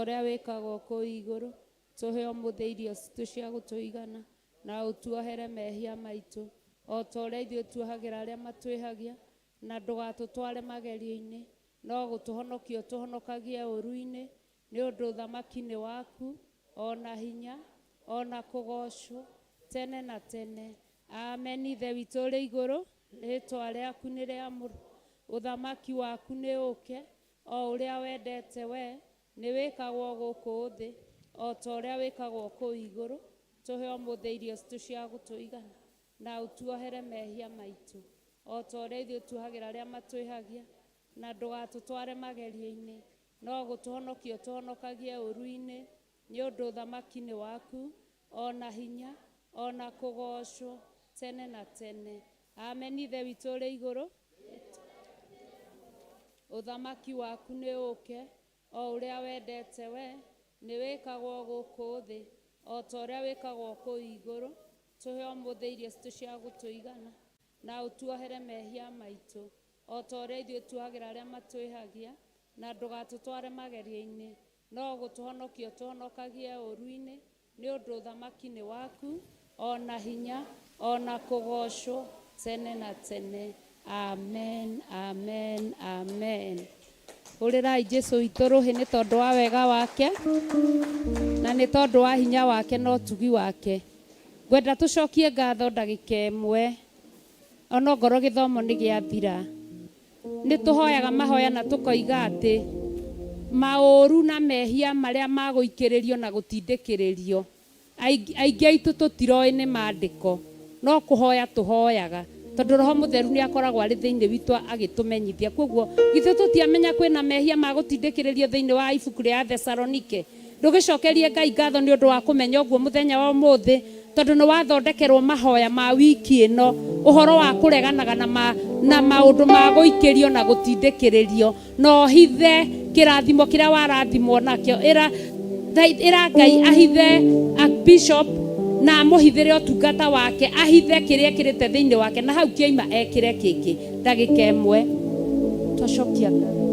ũrĩa wĩkagwo kũu igũrũ, tũhe ũmũthĩ irio citũ cia gũtũigana, na ũtuohere mehia maitũ o ta ũrĩa ithuĩ tuohagĩra arĩa matwĩhagia, na ndũgatũtware magerio-inĩ, no gũtũhonokia ũtũhonokagie ũru-inĩ, nĩ ũndũ ũthamaki nĩ waku, ona hinya, ona kũgocwo tene na tene. Amen. Ithe witũ ũrĩ igũrũ, rĩtwa rĩaku nĩ rĩamũre, ũthamaki waku nĩ ũke, o ũrĩa wendete we nĩ wĩkagwo gũkũ thĩ, o ta ũrĩa wĩkagwo kũu igũrũ. Tũhe ũmũthĩ irio citũ cia gũtũigana, na ũtuohere mehia maitũ o ta ũrĩa ithuĩ tuohagĩra arĩa matwĩhagia, na ndũgatũtware magerio-inĩ, no gũtũhonokia ũtũhonokagie ũru-inĩ, nĩ ũndũ ũthamaki nĩ waku, ona hinya, ona kũgocwo tene na tene. Amen. Ithe witũ ũrĩ igũrũ, ũthamaki waku nĩ ũke, o ũrĩa wendete we nĩ wĩkagwo gũkũ thĩ, o ta ũrĩa wĩkagwo kũu igũrũ. Tũhe ũmũthĩ irio citũ cia gũtũigana, na ũtuohere mehia maitũ o ta ũrĩa ithuĩ tuohagĩra arĩa matwĩhagia, na ndũgatũtware magerio-inĩ, no gũtũhonokia ũtũhonokagie ũru-inĩ, nĩ ũndũ ũthamaki nĩ waku, ona hinya, ona kũgocwo tene na tene. Amen, amen, amen. Hũrĩrai Jesũ witũ rũhĩ nĩ tondũ wa wega wake, na nĩ tondũ wa hinya wake na ũtugi wake. Ngwenda tũcokie ngatho ndagĩka ĩmwe, ona ngoro gĩthomo nĩ gĩathira. Nĩ tũhoyaga mahoya na tũkoiga atĩ maũru na mehia marĩa magũikĩrĩrio na gũtindĩkĩrĩrio, aingĩ aitũ tũtiroĩ nĩ maandĩko, no kũhoya tũhoyaga, tondũ Roho Mũtheru nĩ akoragwo arĩ thĩinĩ witũ agĩtũmenyithia. Kwoguo githĩ tũtiamenya kwĩna mehia magũtindĩkĩrĩrio thĩinĩ wa ibuku rĩa Thesalonike? Ndũgĩcokerie Ngai ngatho nĩ ũndũ wa kũmenya ũguo mũthenya wa ũmũthĩ, tondũ nĩ wathondekerwo mahoya ma wiki ĩno, ũhoro wa kũreganaga na maũndũ ma gũikĩrio na gũtindĩkĩrĩrio, no hithe kĩrathimo kĩrĩa warathimwo nakĩo. Ĩra Ngai ahithe Bishop na amũhithĩre ũtungata wake, ahithe kĩrĩa kĩrĩte thĩinĩ wake, na hau kĩoima ekĩre kĩngĩ. Ndagĩka ĩmwe tũcokia ngatho.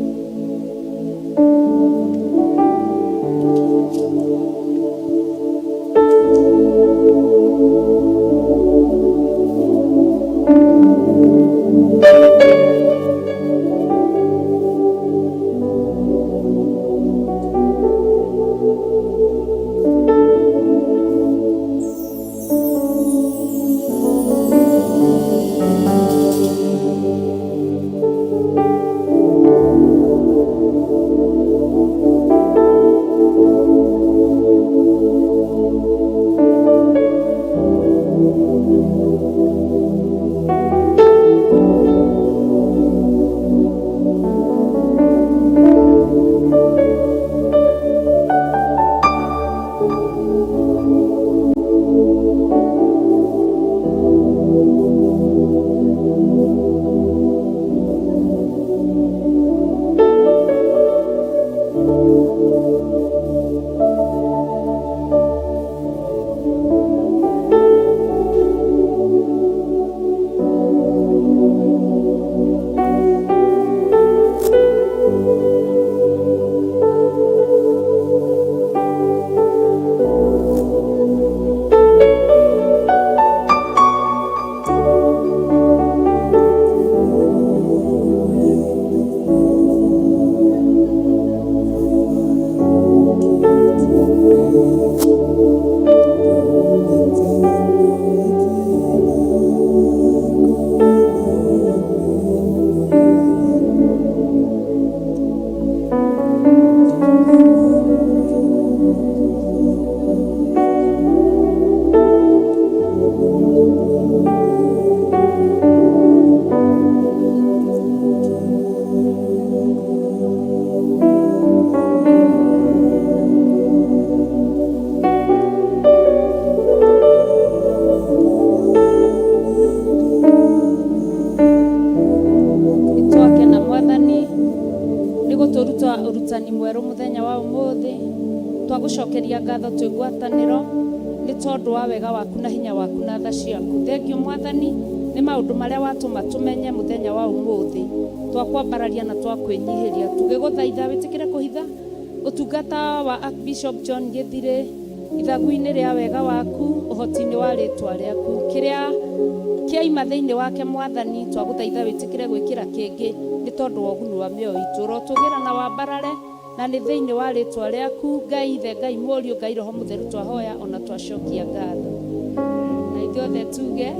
gũtũruta ũrutani mwerũ mũthenya wa ũmũthĩ. Twagũcokeria ngatho twĩ ngwatanĩro nĩ tondũ wa wega waku na hinya waku na tha ciaku. Thengio Mwathani nĩ maũndũ marĩa watũma tũmenye mũthenya wa ũmũthĩ. Twakwambararia na twakwĩnyihĩria tũgĩgũthaitha wĩtĩkĩre kũhitha ũtungata wa Archbishop John Gĩthirĩ ithagu-inĩ rĩa wega waku, ũhoti-inĩ wa rĩtwa rĩaku. Kĩrĩa kĩaima thĩinĩ wake Mwathani twagũthaitha wĩtĩkĩre gwĩkĩra kĩngĩ nĩ tondũ wa ũguni wa mĩoyo itũ. Rotũgĩra na wambarare na nĩ thĩinĩ wa rĩtwa rĩaku, Ngai Ithe, Ngai Mũriũ, Ngai Roho Mũtheru twahoya ona twacokia ngatho. Na ithuothe tuge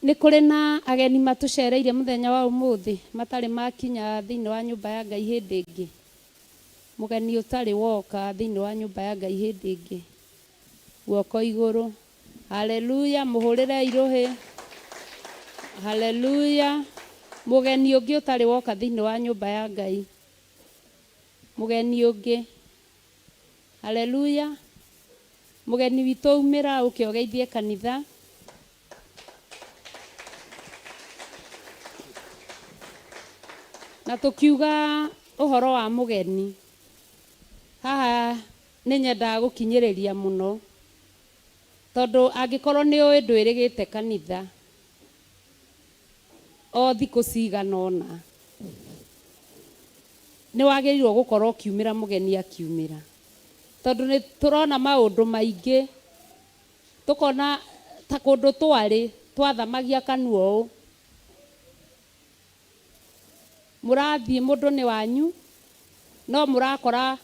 nĩ kũrĩ na ageni matũcereire mũthenya wa ũmũthĩ matarĩ makinya thĩinĩ wa nyũmba ya Ngai hĩndĩ ĩngĩ. Mũgeni ũtarĩ woka thĩinĩ wa nyũmba ya Ngai hĩndĩ ĩngĩ, guoko igũrũ. Haleluya, mũhũrĩre irũhĩ. Haleluya. Mũgeni ũngĩ ũtarĩ woka thĩinĩ wa nyũmba ya Ngai, mũgeni ũngĩ. Haleluya. Mũgeni witũ umĩra ũke ũgeithie kanitha. Na tukiuga ũhoro wa mũgeni, haha nĩ nyendaga gũkinyĩrĩria mũno, tondũ angĩkorwo nĩ ũĩ ndwĩrĩgĩte kanitha o thikũ cigana ũna, nĩ wagĩrĩirwo gũkorwo ũkiumĩra mũgeni akiumĩra, tondũ nĩ tũrona maũndũ maingĩ, tũkona ta kũndũ twarĩ twathamagia kanua ũũ, mũrathiĩ mũndũ nĩ wanyu no mũrakora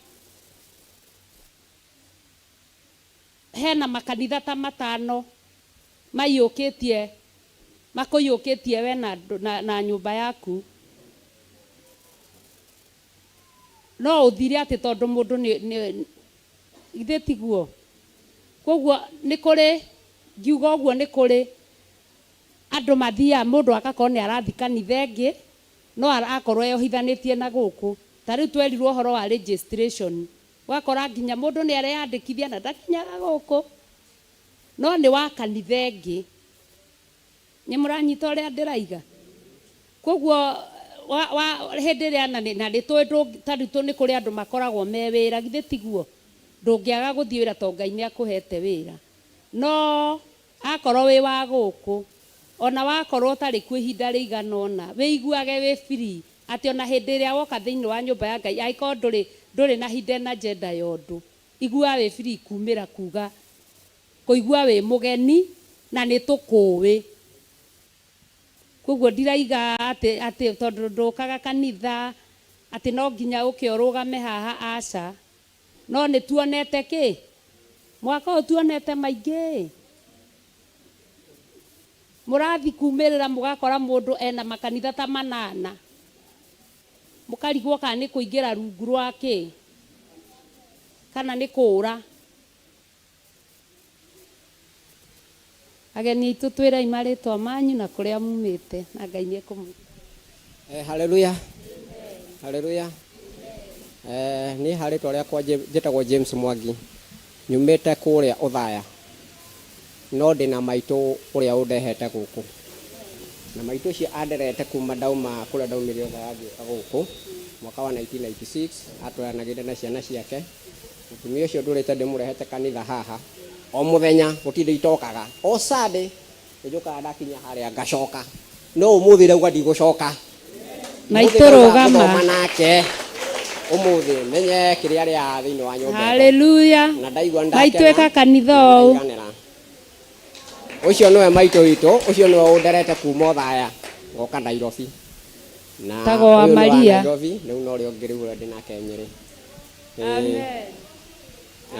hena makanitha ta matano makũiyũkĩtie we na nyũmba yaku. No ũthire atĩ tondũ mũndũ ithe tiguo. Koguo nĩ kũrĩ, ngiuga ũguo nĩ kũrĩ andũ mathiaga mũndũ agakorwo nĩ arathi kanitha ĩngĩ no arakorwo eyohithanĩtie na gũkũ. Ta rĩu twerirwo ũhoro wa registration, wakora nginya mũndũ nĩ areyandĩkithia na ndakinyaga gũkũ no nĩ wa kanitha ĩngĩ. Nĩ mũranyita ũrĩa ndĩraiga? Koguo hĩndĩ ĩrĩa na nĩ tũĩ ta rĩu nĩ kũrĩ andũ makoragwo me wĩra, githĩ tiguo? Ndũngĩaga gũthiĩ wĩra tondũ Ngai nĩ akũhete wĩra. No akorwo wĩ wa gũkũ, ona wakorwo ũtarĩ kuo ihinda rĩigana ũna, wĩiguage wĩ free atĩ ona hĩndĩ ĩrĩa woka thĩinĩ wa nyũmba ya Ngai, angĩkorwo ndũrĩ na hidden agenda ya ũndũ, igua wĩ free kumĩra kuga kũigua wĩ mũgeni na nĩ tũkũĩ. Koguo ndiraiga atĩ tondũ ndũkaga kanitha atĩ no nginya ũke ũrũgame haha, aca. No nĩ tuonete kĩ? Mwaka ũyũ tuonete maingĩ. Mũrathi kumĩrĩra mũgakora mũndũ ena makanitha ta 8, mũkarigwo kana nĩ kũingĩra rungu rwake kana nĩ kũũra. Ageni aitũ twĩrai marĩtwa manyu na kũrĩa mumĩte, na Ngai nĩ ekũmwĩra. Haleluya. Haleluya. Nĩ harĩtwa rĩakwa njĩtagwo James Mwangi, nyumĩte kũrĩa Ũthaya, no ndĩ na maitũ ũrĩa ũndehete gũkũ, na maitũ ũcio anderete kuma ndauma kũrĩa ndaumire Ũthaya gũkũ mwaka wa 1996, atwaranagĩre na ciana ciake. Mũtumia ũcio ndũrĩte ndĩmũrehete kanitha haha o mũthenya, gũtirĩ itokaga o Sunday nĩnjokaga ndakinya harĩa ngacoka, no ũmũthĩ rauga ndigũcoka. Maitũ rũgama nake ũmũthĩ menye kĩrĩa arĩa thĩinĩ wa nyũmba. Haleluya. Na ndaigua maitũ eka kanitha ũũ. Ũcio nĩwe maitũ witũ, ũcio nĩwe ũnderete kuma Ũthaya ngoka Nairobi. Na tago wa Maria Nairobi rĩu no rĩo ngĩrĩgũra ndĩ nake Nyĩrĩ. Amen.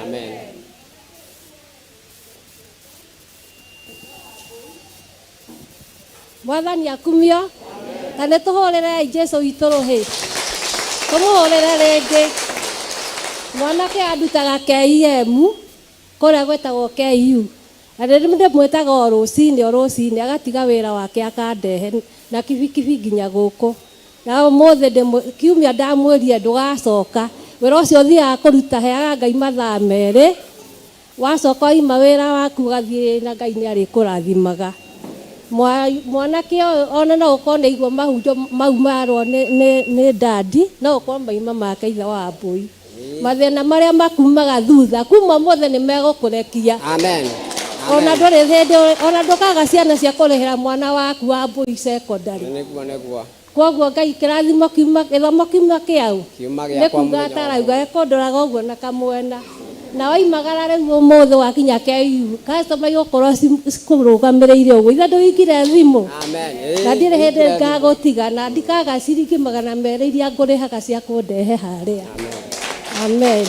Amen. Mwathani akumio. Na nĩ tũhũrĩre Jesũ witũ rũhĩ. Tũmũhũrĩre rĩngĩ. Mwanake andutaga KEM kũrĩa gwĩtagwo KU. Na rĩrĩ ndĩmwĩtaga o rũcinĩ agatiga wĩra wake akandehe na kibikibi nginya gũkũ. Na ũmũthĩ kiumia ndamwĩrire ndũgacoka. Wĩra ũcio ũthiaga kũruta heaga Ngai mathaa merĩ. Wacoka ima wĩra waku ũgathiĩ na Ngai nĩ arĩkũrathimaga. mwanake ona no ukone igwo mahunjo mau marwo ni dadi no ukone maima make ithe wa mbui mathina maria makumaga thutha kuma mothe ni megukurekia Amen. ona ndore hende ona ndukaga ciana cia kurihira mwana waku wa mbui secondary Niguo. Koguo Ngai kirathimo kiuma githomo kiuma kiau Kiuma gĩa kwa mũthenya atarauga ekondoraga ũguo na kamwena na waimagara rĩu ũmũthĩ wakinya KU customer igũkorwo cikũrũgamĩrĩire ũguo ithe ndũhingire thimũ na ndirĩ hĩndĩ ngagũtiga na ndikaga ciringi 200 iria ngũrĩhaga cia kũndehe harĩa. Amen.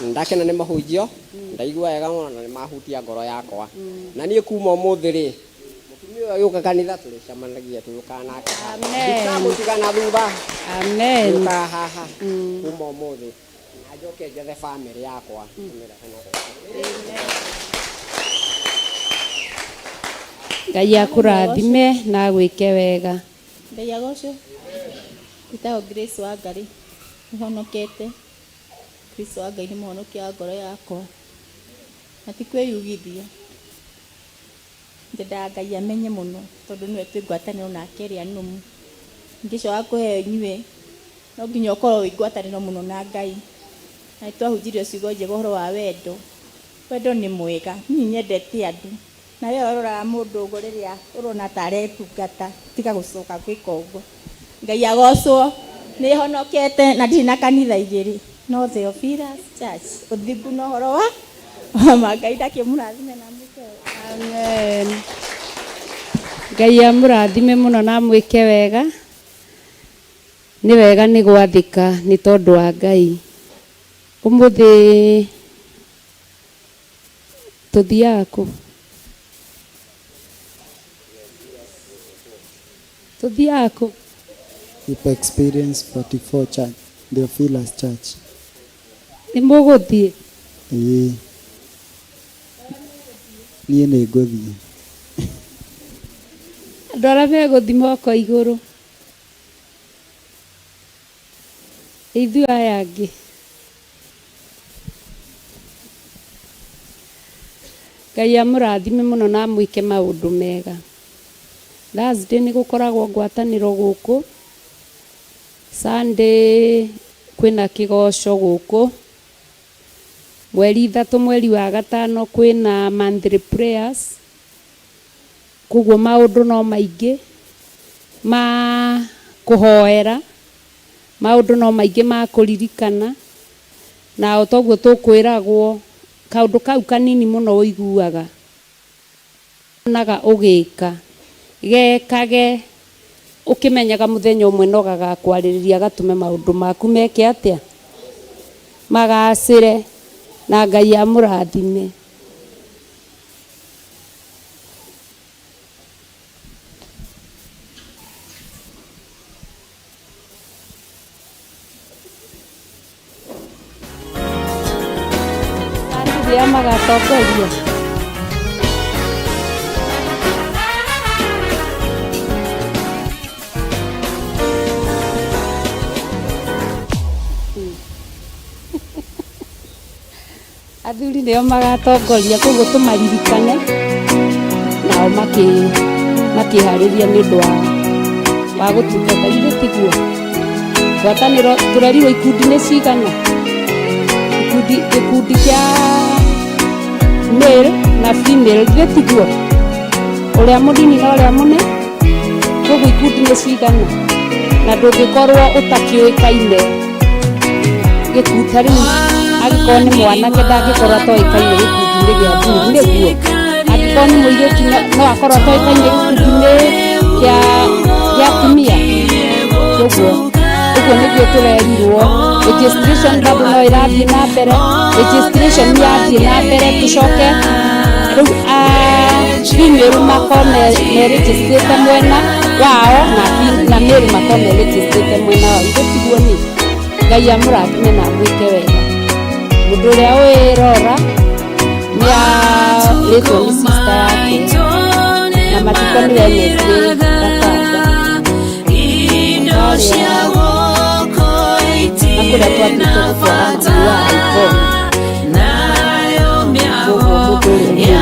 Ndakena nĩ mahunjio ndaigua wega mũno na nĩ mahutia ngoro yakwa na niĩ kuma ũmũthĩ rĩ yuka kanitha tulicemanagia tuka nake. Amen. Ndikamũtigana thutha. Amen. Yuka haha kuma ũmũthĩ na njoke njethe family yakwa. Ngai akũrathime na gwĩke wega. Ngai agocwo. Itao Grace wa Ngai ũhonokete. Kristo wa Ngai nĩ mũhonokia wa ngoro yakwa. Atikwĩyugithia. Ndenda Ngai amenye mũno tondũ nĩwe twĩngwatanĩro nake ĩrĩa nũmu. Ngĩcoka kũheo inyuĩ no nginya ũkorwo wĩ ngwatanĩro mũno na Ngai. Na twahunjirio ciugo njega ũhoro wa wendo. Wendo nĩ mwega. Niĩ nyendete andũ. Na wewe ũroraga mũndũ ũguo rĩrĩa ũrona ta aretungata tiga gũcoka gwĩka ũguo. Ngai agocwo nĩ honokete na ndirĩ na kanitha igĩrĩ no Theophilus Church ũthingu na ũhoro wa Ngai ndakĩmũrathime na mwĩke. Amen. Ngai amũrathime mũno na mwĩke wega. Nĩ wega nĩ gwathĩka nĩ tondũ wa Ngai. Ũmũthĩ tuthiaga kũ? Tuthiaga kũ? Deep Experience 44 Church, Theophilus Church. Nĩ mũgũthiĩ? Ĩĩ. Niĩ nĩ ngũthiĩ. Andũ arĩa megũthiĩ moko igũrũ. Ithuĩ aya angĩ. Ngai amũrathime mũno na mwĩke maũndũ mega. Thursday nĩ gũkoragwo ngwatanĩro gũkũ. Sunday kwĩna kĩgoco gũkũ. Mweri 3 mweri wa gatano kwĩna monthly prayers. Koguo maũndũ no maingĩ ma kũhoera. Maũndũ no maingĩ ma kũririkana. Na otoguo tũkwĩragwo kaũndũ kau kanini mũno ũiguaga. Naga ũgĩka. Gekage ukimenyaga muthenya umwe no gagakwarĩrĩria gatume maũndũ maku meke atĩa magacĩre na Ngai amũrathime. Andũ magatongoria athuri nĩo magatongoria koguo tũmaririkane nao makĩharĩria nĩ ũndũ wa gũtungata ithe tiguo. Ngwatanĩro tũrerirwo ikundi-inĩ cigana? Gĩkundi kĩa male na female ithe tiguo? Ũrĩa mũnini na ũrĩa mũnene koguo ikundi-inĩ cigana? Na ndũngĩkorwo ũtakĩũĩkaine gĩkundi rĩu angĩkorwo nĩ mwanake ndangĩkorwo atoĩkaine gĩkundi-inĩ gĩa mburu nĩguo. Angĩkorwo nĩ mũirĩtu no akorwo atoĩkaine gĩkundi-inĩ gĩa atumia. Ũguo nĩguo tũrerirwo. Registration bado no ĩrathiĩ na mbere. Registration yathiĩ na mbere tũcoke rĩu female makorwo meregistrĩte mwena wao na male makorwo meregistrĩte mwena wao. Ithe tiguo nĩ Ngai amũrathime na mwĩke wega. Mũndũ ũrĩa wĩrora nĩ arĩtwo nĩ sister yake na matikũ nĩ wenyete gatanda na kũrĩa twathiĩte gũtwara mami wa iPhone. Mũndũ ũrĩa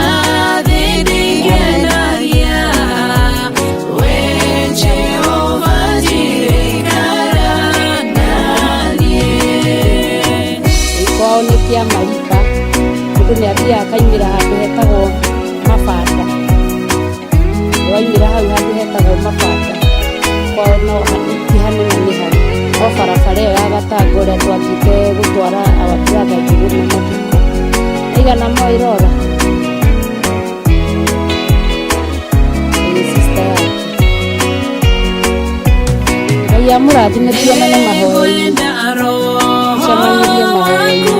mũtango ũrĩa twathiĩte gũtwara our brother Njuguna Mathiko. Aigana Moirora sister yake. Ngai amũrathime tuonane mahoya-inĩ, tucemanirie mahoya-inĩ.